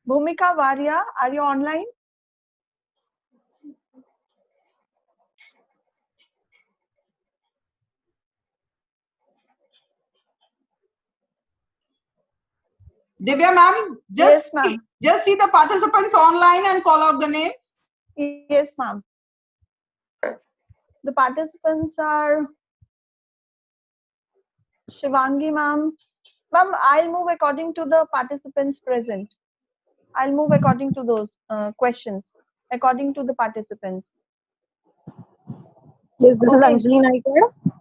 Bhumika Varya, are you online? Divya ma'am, Yes, ma'am. just see the participants online and call out the names. Yes, ma'am. The participants are Shivangi, ma'am. Ma'am, I'll move according to the participants present. I'll move according to those questions, according to the participants. Yes, this is Okay. Anjali Naikad.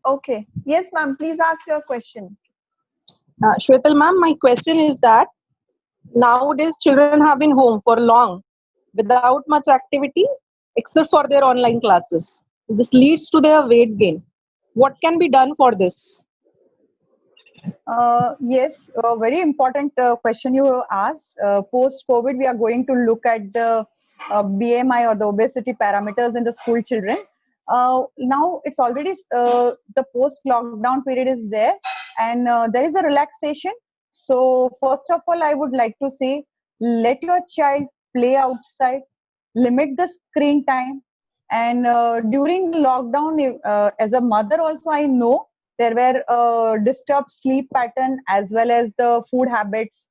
Okay. Yes, ma'am. Please ask your question. Shwetal ma'am, my question is that nowadays children have been home for long without much activity except for their online classes. This leads to their weight gain. What can be done for this? Yes, a very important question you have asked. Post-COVID, we are going to look at the BMI or the obesity parameters in the school children. Now it's already the post-lockdown period is there, and there is a relaxation. So first of all, I would like to say, let your child play outside, limit the screen time, and during lockdown, as a mother also, I know there were disturbed sleep pattern as well as the food habits.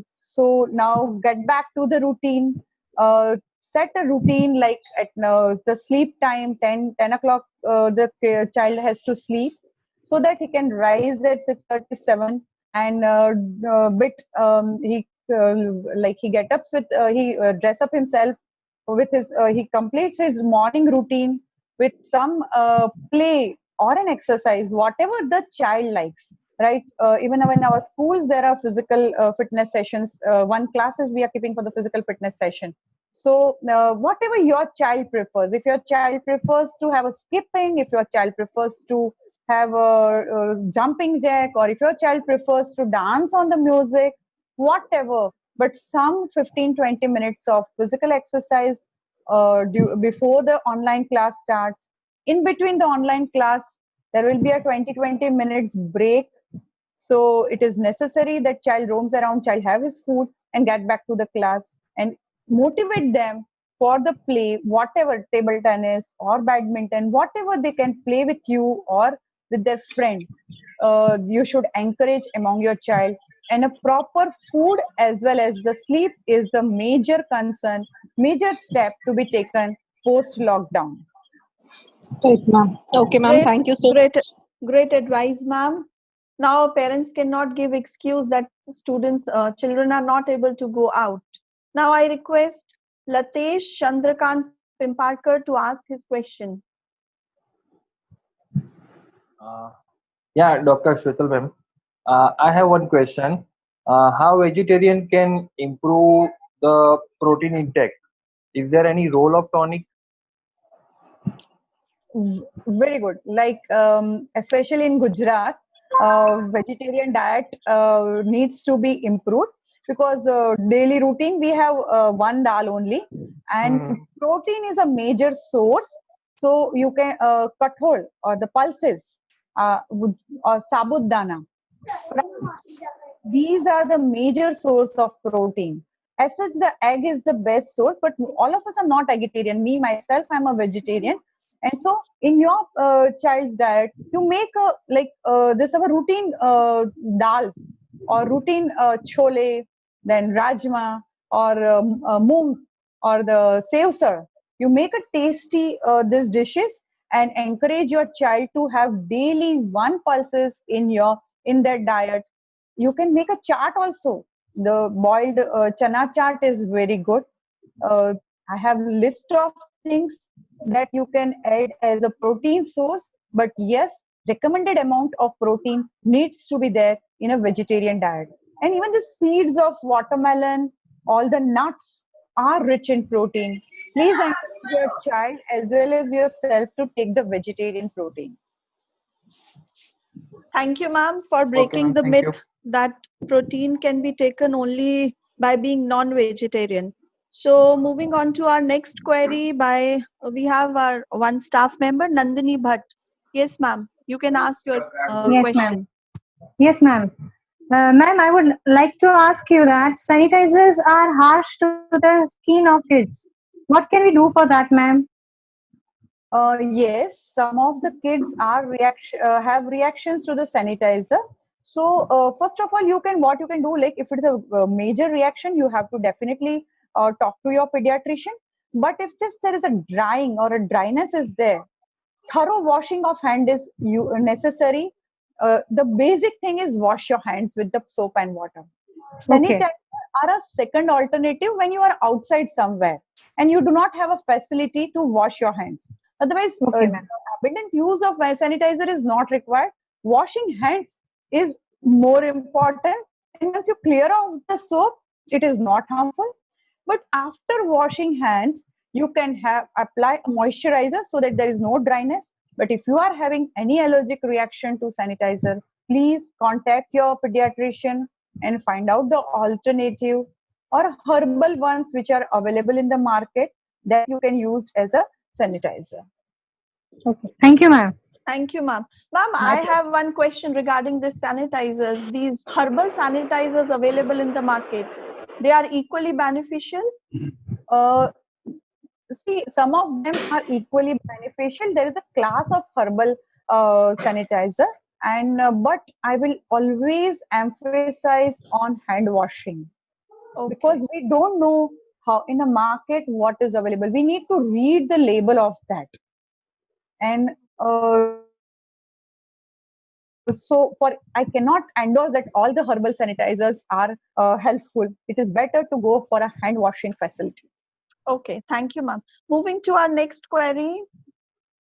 So now get back to the routine. Set a routine like at the sleep time 10 o'clock child has to sleep so that he can rise at 6:37 and bit he like he get ups with he dress up himself with his he completes his morning routine with some play or an exercise, whatever the child likes, right? Even in our schools, there are physical fitness sessions. One classes we are keeping for the physical fitness session. So whatever your child prefers, if your child prefers to have a skipping, if your child prefers to have a jumping jack, or if your child prefers to dance on the music, whatever, but some 15-20 minutes of physical exercise before the online class starts. In between the online class, there will be a 20 minutes break. So it is necessary that child roams around, child have his food and get back to the class, and motivate them for the play, whatever, table tennis or badminton, whatever they can play with you or with their friend. You should encourage among your child, and a proper food as well as the sleep is the major concern, major step to be taken post lockdown. Right, ma'am. Okay, ma'am. Great, Thank you so great, much. great advice, ma'am. Now parents cannot give excuse that students, children are not able to go out. Now I request Latesh Chandrakant Pimparkar to ask his question. Yeah, Dr. Shwetal ma'am. I have one question. How vegetarian can improve the protein intake? Is there any role of tonic? Very good. Like especially in Gujarat, vegetarian diet needs to be improved. because daily routine we have one dal only, and protein is a major source. So you can kathol or the pulses, or sabudana, sprouts. These are the major source of protein. As such, the egg is the best source, but all of us are not vegetarian. Me myself, I'm a vegetarian, and so in your child's diet, you make a this our routine dals or routine chole, then rajma or moong or the sevsar. You make a tasty these dishes and encourage your child to have daily one pulses in their diet. You can make a chart also. The boiled chana chart is very good. uh, I have list of things that you can add as a protein source, but yes, recommended amount of protein needs to be there in a vegetarian diet. And even the seeds of watermelon, all the nuts are rich in protein. Please encourage your child as well as yourself to take the vegetarian protein. Thank you, ma'am, for Okay, breaking ma'am. the Thank you. myth that protein can be taken only by being non-vegetarian. So moving on to our next query by, we have our one staff member, Nandini Bhatt. Yes, ma'am, you can ask your Yes, question. ma'am. Yes, ma'am. Ma'am, I would like to ask you that sanitizers are harsh to the skin of kids. What can we do for that, ma'am? Yes, some of the kids have reactions to the sanitizer. So first of all, what you can do, like if it's a major reaction, you have to definitely talk to your pediatrician. But if just there is a drying or a dryness is there, thorough washing of hand is necessary. The basic thing is wash your hands with the soap and water. Okay. Sanitizer are a second alternative when you are outside somewhere and you do not have a facility to wash your hands. Otherwise, Okay, ma'am. abundance use of sanitizer is not required. Washing hands is more important. And once you clear off the soap, it is not harmful. But after washing hands, you can apply a moisturizer so that there is no dryness. But if you are having any allergic reaction to sanitizer, please contact your pediatrician and find out the alternative or herbal ones which are available in the market that you can use as a sanitizer. Okay. Thank you, ma'am. Thank you, ma'am. Ma'am, My I have one question regarding these sanitizers. These herbal sanitizers available in the market, they are equally beneficial? Uh, See, some of them are equally beneficial. There is a class of herbal sanitizer, and but I will always emphasize on hand washing Okay. because we don't know how in the market what is available. We need to read the label of that, and so for I cannot endorse that all the herbal sanitizers are helpful. It is better to go for a hand washing facility. Okay, thank you, ma'am. Moving to our next query,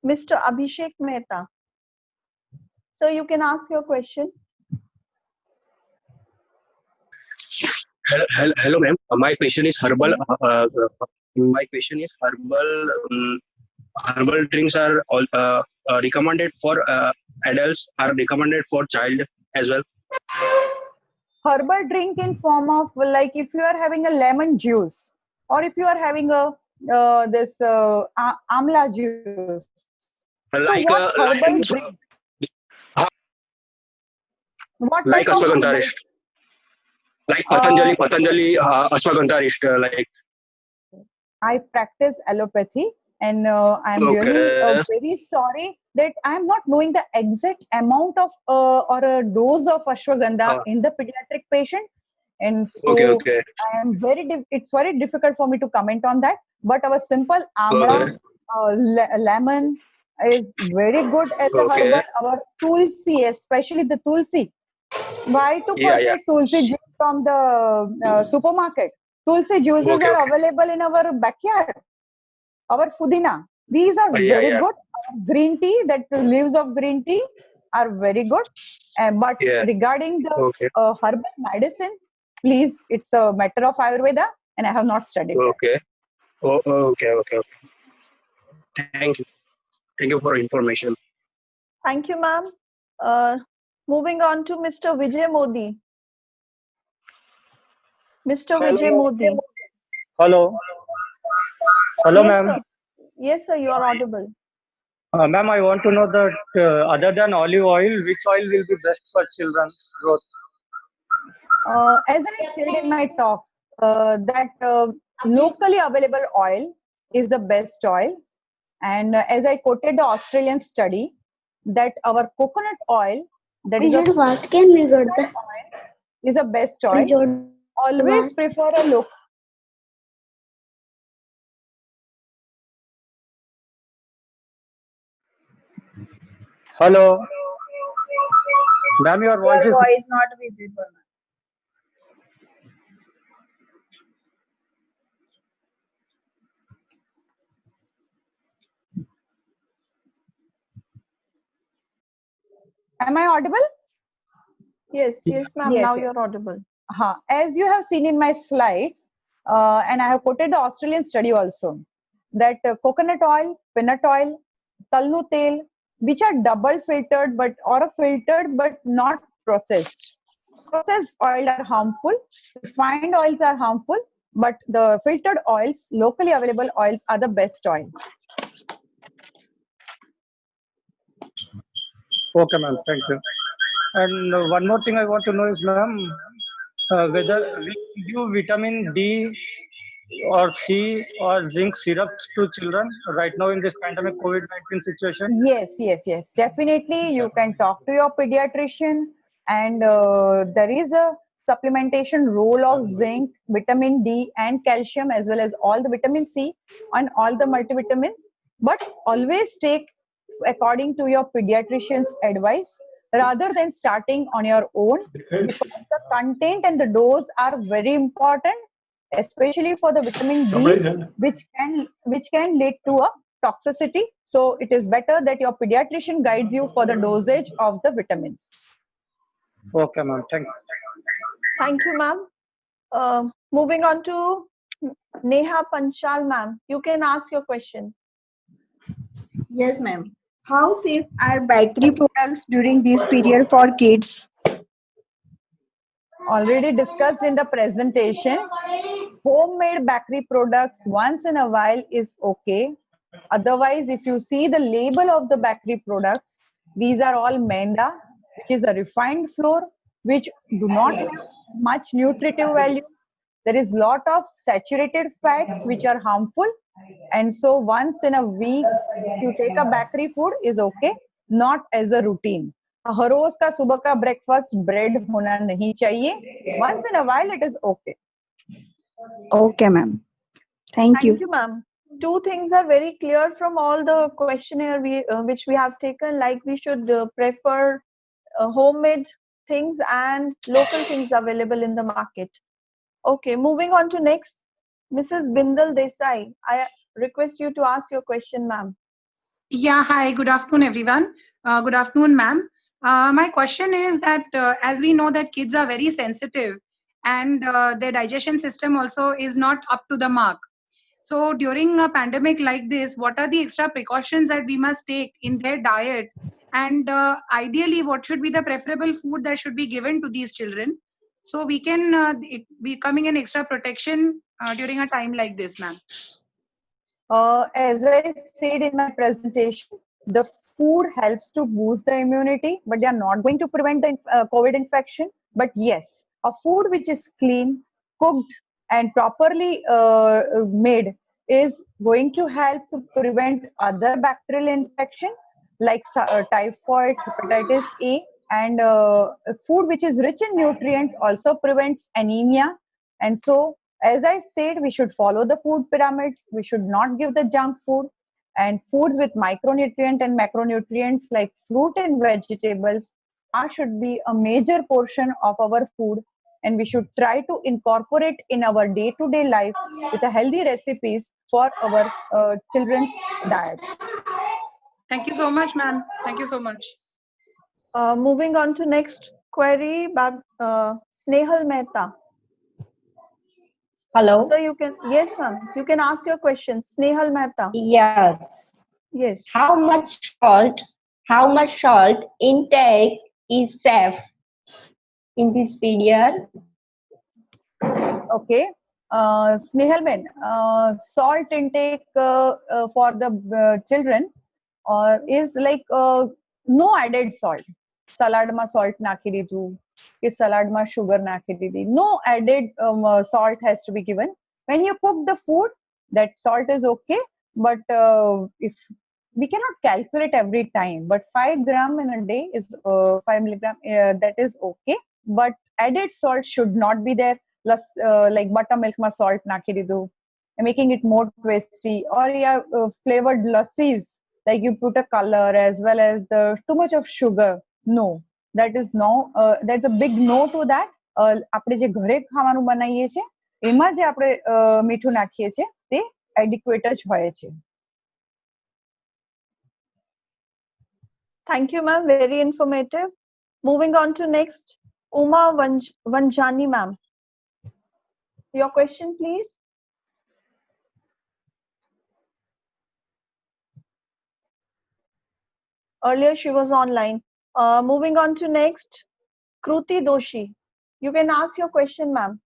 Mr. Abhishek Mehta. So you can ask your question. Hello, ma'am. My question is herbal. My question is herbal. Herbal drinks are all recommended for adults. Are recommended for child as well. Herbal drink in form of like if you are having a lemon juice or if you are having a this amla juice. So Like what herbal like drink? What like type of ashwagandha herbal? rest, like Uh, Patanjali ashwagandha rest. Like I practice allopathy, and I'm really okay, very sorry that I'm not knowing the exact amount of or a dose of ashwagandha uh, in the pediatric patient, and okay, so okay, I am it's very difficult for me to comment on that. But our simple okay, amla, lemon is very good as a okay. herbal. Our tulsi, especially the tulsi. Why to Yeah, yeah. purchase tulsi juice from the supermarket? Tulsi juices Okay, are okay. available in our backyard. Our pudina. These are Yeah, very yeah, good. Our green tea, that the leaves of green tea are very good. But yeah. regarding the Okay, herbal medicine, please, it's a matter of Ayurveda, and I have not studied that. okay. Okay, okay, okay. Thank you. Thank you for information. Thank you, ma'am. Moving on to Mr. Vijay Modi. Mr. Vijay Modi. Hello. Hello, Yes, ma'am. sir. Yes, sir, you are audible. Ma'am, I want to know that other than olive oil, which oil will be best for children's growth? As I said in my talk, that locally available oil is the best oil. And as I quoted the Australian study, that our coconut oil, that is a best oil. Always prefer a local. Hello. Ma'am, your voice is. not visible. Am I audible? Yes, yes, ma'am. Yes, Now yes. you're audible. As you have seen in my slides, and I have quoted the Australian study also, that coconut oil, peanut oil, talnu tel, which are double filtered or filtered but not processed. Processed oils are harmful, refined oils are harmful, but the filtered oils, locally available oils, are the best oil. Okay, ma'am. Thank you. And one more thing I want to know is, ma'am, whether we give vitamin D or C or zinc syrups to children right now in this pandemic COVID-19 situation? Yes. Definitely, you can talk to your pediatrician, and there is a supplementation role of zinc, vitamin D, and calcium, as well as all the vitamin C and all the multivitamins. But always take according to your pediatrician's advice rather than starting on your own, because the content and the dose are very important, especially for the vitamin D, which can lead to a toxicity. So it is better that your pediatrician guides you for the dosage of the vitamins. Okay, ma'am. Thank you. Thank you, ma'am. Moving on to Neha Panchal, ma'am. You can ask your question. Yes, ma'am. How safe are bakery products during this period for kids? Already discussed in the presentation, homemade bakery products once in a while is okay. Otherwise, if you see the label of the bakery products, these are all maida, which is a refined flour, which do not have much nutritive value. There is lot of saturated fats which are harmful, and so once in a week, if you take a bakery food is okay, not as a routine. हर रोज का सुबह का breakfast bread होना नहीं चाहिए. Once in a while it is okay. Okay, ma'am. Thank you. Thank you, ma'am. Two things are very clear from all the questionnaire which we have taken, like we should prefer homemade things and local things available in the market. Okay, moving on to next, Mrs. Bindal Desai. I request you to ask your question, ma'am. Yeah, hi, good afternoon, everyone. Good afternoon, ma'am. My question is that as we know that kids are very sensitive and their digestion system also is not up to the mark. So during a pandemic like this, what are the extra precautions that we must take in their diet? And ideally, what should be the preferable food that should be given to these children? So we can it becoming an extra protection during a time like this, ma'am. As I said in my presentation, the food helps to boost the immunity, but they are not going to prevent the COVID infection. But yes, a food which is clean, cooked, and properly made is going to help to prevent other bacterial infection like typhoid, hepatitis A, and food which is rich in nutrients also prevents anemia. And so, as I said, we should follow the food pyramids. We should not give the junk food, and foods with micronutrient and macronutrients like fruit and vegetables should be a major portion of our food, and we should try to incorporate in our day-to-day life with a healthy recipes for our children's diet. Thank you so much, ma'am. Thank you so much. Moving on to next query, Snehal Mehta. Hello. So you can, yes, ma'am. You can ask your question, Snehal Mehta. Yes. Yes. How much salt intake is safe in this period? Okay. Snehalben, salt intake for the children is like no added salt. Salad ma salt nakhi દીધું કે salad ma sugar nakhi દીધી. No added salt has to be given. When you cook the food, that salt is okay, but if we cannot calculate every time, but 5 gram in a day is 5 milligram, that is okay. But added salt should not be there. Plus, like buttermilk ma salt nakhi દીધું, making it more tasty. Or yeah, flavored lassis, like you put a color as well as the too much of sugar. No, that is no. That's a big no to that. આપણે જે ઘરે ખાવાનું બનાવીએ છીએ એમાં જે આપણે મીઠું નાખીએ છીએ તે એડિક્વેટ જ હોય છે. Thank you, ma'am. Very informative. Moving on to next, Uma Vanjani, ma'am. Your question, please. Earlier, she was online. Moving on to next, Kruti Doshi. You can ask your question, ma'am.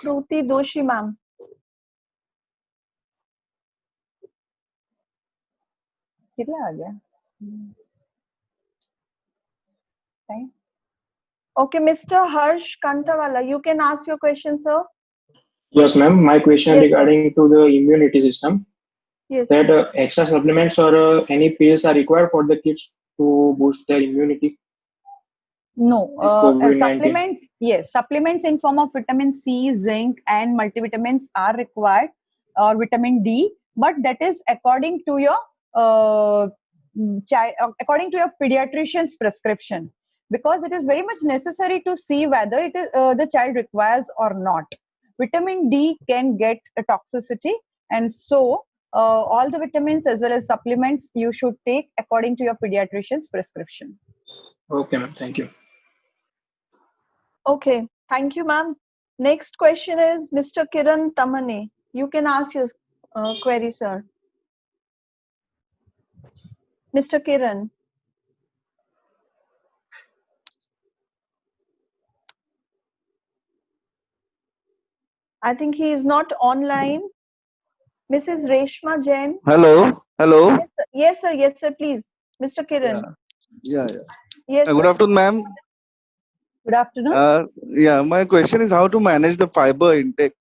Kruti Doshi, ma'am. કેટલા વાગ્યા? Time? Okay, Mr. Harsh Kantawala, you can ask your question, sir. Yes, ma'am. My question Yes, regarding to the immunity system. Yes. That extra supplements or any pills are required for the kids to boost their immunity. No, This COVID-19. supplements, yes, supplements in form of vitamin C, zinc, and multivitamins are required, or vitamin D, but that is according to your according to your pediatrician's prescription, because it is very much necessary to see whether it is the child requires or not. Vitamin D can get a toxicity, and so all the vitamins as well as supplements you should take according to your pediatrician's prescription. Okay, ma'am. Thank you. Okay, thank you, ma'am. Next question is Mr. Kiran Tamane. You can ask your query, sir. Mr. Kiran. I think he is not online. Mrs. Reshma Jain. Hello, hello. Yes, sir. Yes, sir. Yes, sir. Please, Mr. Kiran. Yeah. Yes. Good sir. afternoon, ma'am. Good afternoon. Yeah, my question is how to manage the fiber intake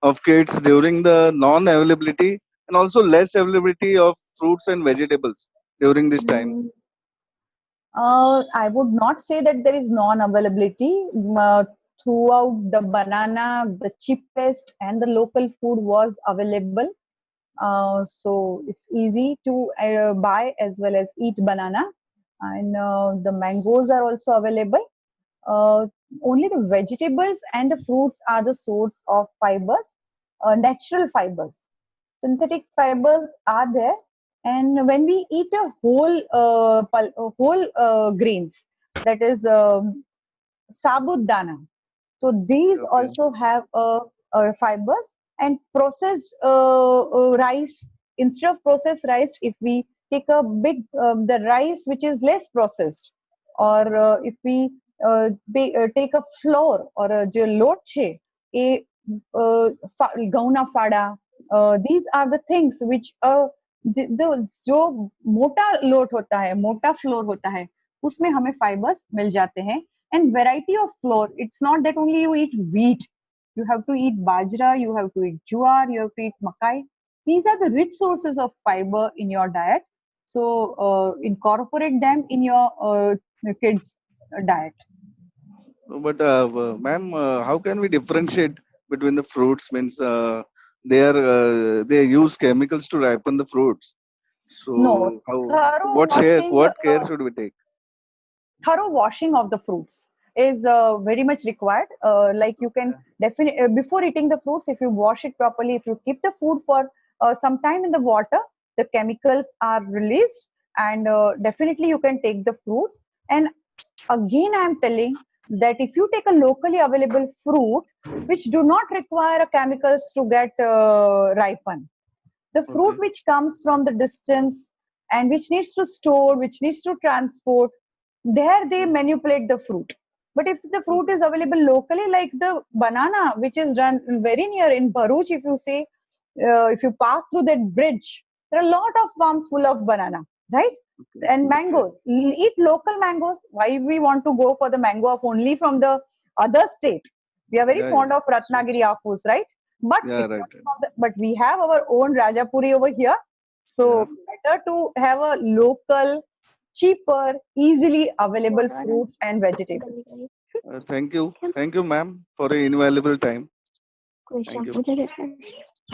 of kids during the non-availability and also less availability of fruits and vegetables during this time. I would not say that there is non-availability. Throughout the banana, the cheapest and the local food was available. So it's easy to buy as well as eat banana. And the mangoes are also available. Only the vegetables and the fruits are the source of fibers, natural fibers. Synthetic fibers are there. And when we eat a whole grains, that is sabudana, so these also have fibers. And processed rice, instead of processed rice, if we take a big the rice which is less processed, or if we take a flour or जो लोट છે એ ઘઉંના ફાડા, these are the things which जो मोटा लोट होता है, मोटा floor होता है, उसमें हमें फाइबर्स मिल जाते हैं. And variety of flour, it's not that only you eat wheat, you have to eat bajra, you have to eat jowar, you have to eat makai. These are the rich sources of fiber in your diet, so incorporate them in your kids diet. But ma'am, how can we differentiate between the fruits? Means they use chemicals to ripen the fruits. So No, what care should we take? Thorough washing of the fruits is very much required. Like you can definitely before eating the fruits, if you wash it properly, if you keep the food for some time in the water, the chemicals are released, and definitely you can take the fruits. And again, I am telling that if you take a locally available fruit which do not require chemicals to get ripen, the fruit which comes from the distance, and which needs to store, which needs to transport. There they manipulate the fruit. But if the fruit is available locally, like the banana, which is run very near in Bharuch, if you say, if you pass through that bridge, there are a lot of farms full of banana, right? And mangoes. Eat local mangoes. Why we want to go for the mango of only from the other state? We are very Yeah, fond of Ratnagiri Apus, right? But yeah, it's right. not from but we have our own Rajapuri over here. So better to have a local, cheaper, easily available fruits and vegetables. Thank you, ma'am, for your invaluable time. Thank you.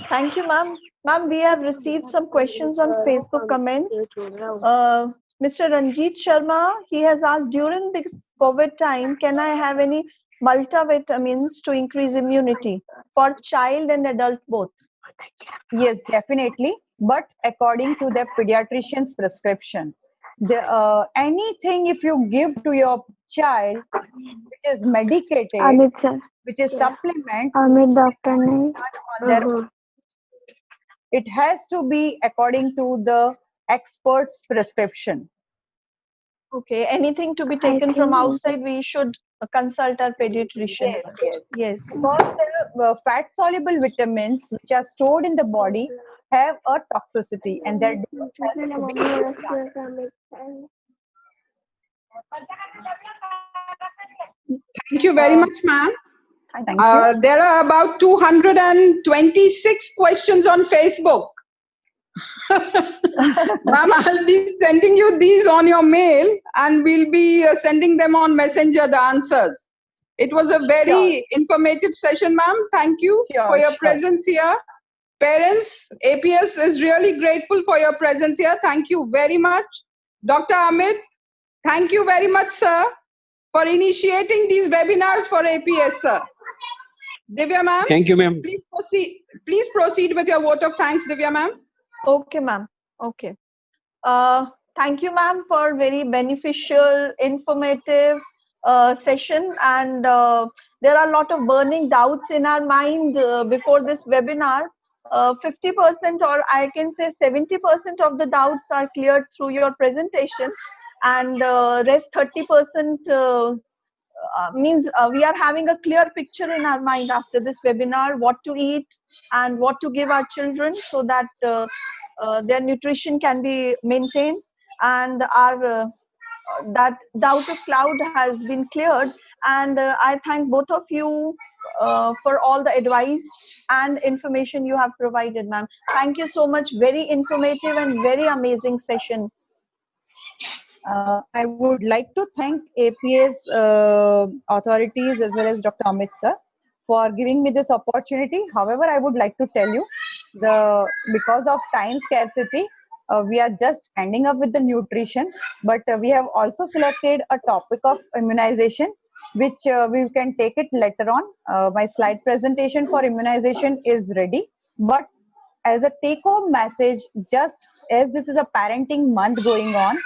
Thank you, ma'am. Ma'am, we have received some questions on Facebook comments. Mr. Ranjit Sharma, he has asked, during this COVID time, can I have any multivitamins to increase immunity for child and adult both? Yes, definitely. But according to the pediatrician's prescription, anything if you give to your child which is medicated, which is supplement, doctor ne on their it has to be according to the expert's prescription. Okay, anything to be taken from outside, we should consult our pediatrician. Yes. Because the fat soluble vitamins which are stored in the body have a toxicity, and their dose has to be Thank you very much, ma'am. Thank you. There are about 226 questions on Facebook. Ma'am, I'll be sending you these on your mail, and we'll be sending them on Messenger, the answers. It was a very informative session, ma'am. Thank you for your presence here. Parents, APS is really grateful for your presence here. Thank you very much. Dr. Amit, thank you very much, sir, for initiating these webinars for APS, sir. Divya ma'am. Thank you, ma'am. Please proceed with your vote of thanks, Divya ma'am. Okay, ma'am. Okay. Thank you, ma'am, for very beneficial, informative session. And there are a lot of burning doubts in our mind before this webinar. 50% or I can say 70% of the doubts are cleared through your presentation, and rest 30% means we are having a clear picture in our mind after this webinar, what to eat and what to give our children so that their nutrition can be maintained, and our that doubt of cloud has been cleared. And I thank both of you for all the advice and information you have provided, ma'am. Thank you so much. Very informative and very amazing session. I would like to thank APS authorities as well as Dr. Amit sir for giving me this opportunity. However, I would like to tell you, because of time scarcity, we are just ending up with the nutrition, but we have also selected a topic of immunization, which we can take it later on. My slide presentation for immunization is ready, but as a take-home message, just as this is a parenting month going on,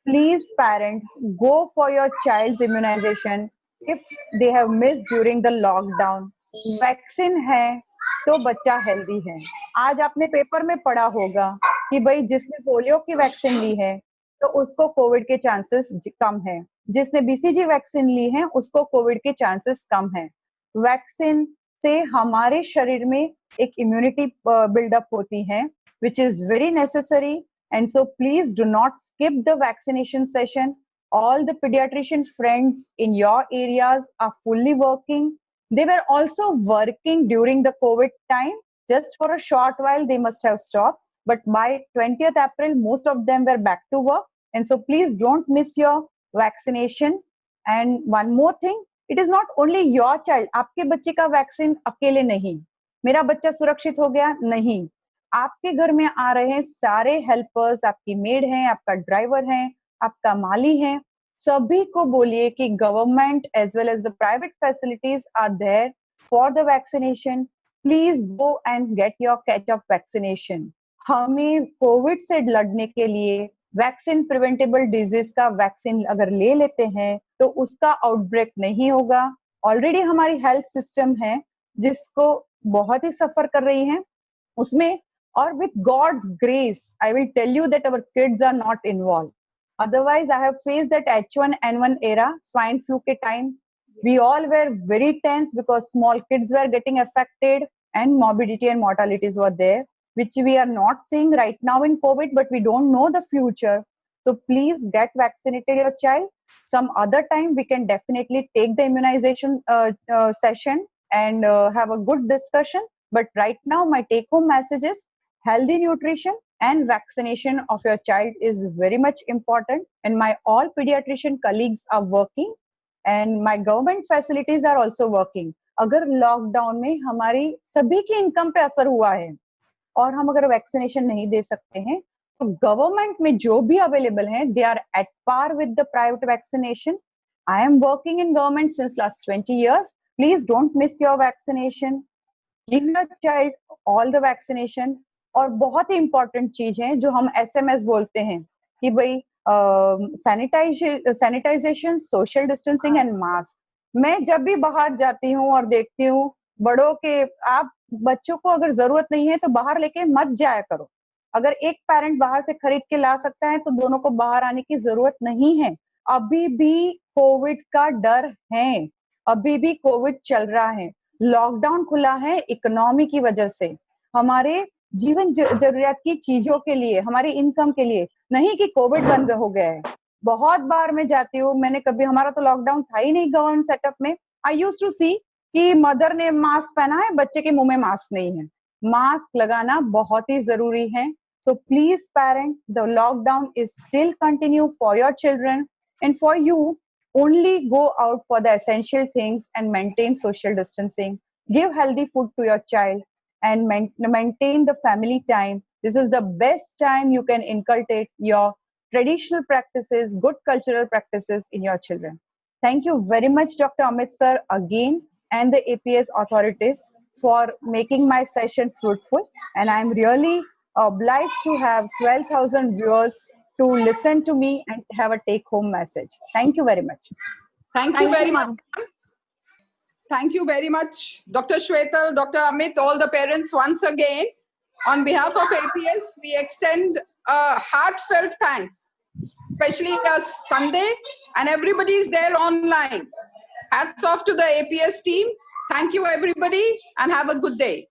please parents, go for your child's immunization if they have missed during the lockdown. Vaccine है तो बच्चा healthy है. आज आपने paper में पढ़ा होगा कि भाई जिसने पोलियो की वैक्सीन ली है तो उसको कोविड के चांसेस कम है, जिसने बीसीजी वैक्सीन ली है उसको कोविड के चांसेस कम है. वैक्सीन से हमारे शरीर में एक इम्यूनिटी बिल्डअप होती है, which is very necessary. And so please do not skip the vaccination session. All the pediatrician friends in your areas are fully working. They were also working during the COVID time. Just for a short while, they must have stopped. But by 20th April, most of them were back to work. And so please don't miss your vaccination. And one more thing, it is not only your child. आपके बच्चे का vaccine अकेले नहीं. मेरा बच्चा सुरक्षित हो गया नहीं. आपके घर में आ रहे हैं सारे हेल्पर्स, आपकी मेड हैं, आपका ड्राइवर है, आपका माली है, सभी को बोलिए कि government as well as the private facilities are there for the vaccination. Please go and get your catch up vaccination. हमें कोविड से लड़ने के लिए वैक्सीन प्रिवेंटेबल डिजीज का वैक्सीन अगर ले लेते हैं तो उसका आउटब्रेक नहीं होगा. ऑलरेडी हमारी हेल्थ सिस्टम है जिसको बहुत ही सफर कर रही है, उसमें or with God's grace, I will tell you that our kids are not involved. Otherwise, I have faced that H1N1 era, swine flu ke time. We all were very tense because small kids were getting affected and morbidity and mortalities were there, which we are not seeing right now in COVID, but we don't know the future. So please get vaccinated your child. Some other time we can definitely take the immunization session and have a good discussion. But right now, my take-home message is healthy nutrition and vaccination of your child is very much important. And my all pediatrician colleagues are working and my government facilities are also working. अगर lockdown में हमारी सभी की income पे असर हुआ है और हम अगर वैक्सीनेशन नहीं दे सकते हैं तो गवर्नमेंट में जो भी अवेलेबल हैं they are at par with the private vaccination. I am working in government since last 20 years. Please don't miss your vaccination. Give your child all the vaccination. और बहुत ही इंपॉर्टेंट चीज है जो हम SMS बोलते हैं कि भाई sanitisation, social distancing and mask. मैं जब भी बाहर जाती हूँ और देखती हूँ बड़ों के, आप बच्चों को अगर जरूरत नहीं है तो बाहर लेके मत जाया करो. अगर एक पेरेंट बाहर से खरीद के ला सकता है तो दोनों को बाहर आने की जरूरत नहीं है. अभी भी कोविड का डर है, अभी भी कोविड चल रहा है. लॉकडाउन खुला है इकोनॉमी की वजह से, हमारे जीवन जरूरियात की चीजों के लिए, हमारी इनकम के लिए, नहीं कि कोविड बंद हो गया है. बहुत बार मैं जाती हूँ, मैंने कभी, हमारा तो लॉकडाउन था ही नहीं गवर्नमेंट सेटअप में. आई यूज्ड टू सी कि मदर ने मास्क पहना है, बच्चे के मुंह में मास्क नहीं है. मास्क लगाना बहुत ही जरूरी है. So please parent, the lockdown is still continue for your children and for you. Only go out for the essential things and maintain social distancing. Give healthy food to your child and maintain the family time. This is the best time you can inculcate your traditional practices, good cultural practices in your children. Thank you very much, Dr. Amit sir, again, and the APS authorities for making my session fruitful. And I'm really obliged to have 12,000 viewers to listen to me and have a take-home message. Thank you very much. Thank you very much. Thank you very much, Dr. Shwetal, Dr. Amit, all the parents once again. On behalf of APS, we extend a heartfelt thanks, especially Sunday, and everybody is there online. Hats off to the APS team. Thank you, everybody, and have a good day.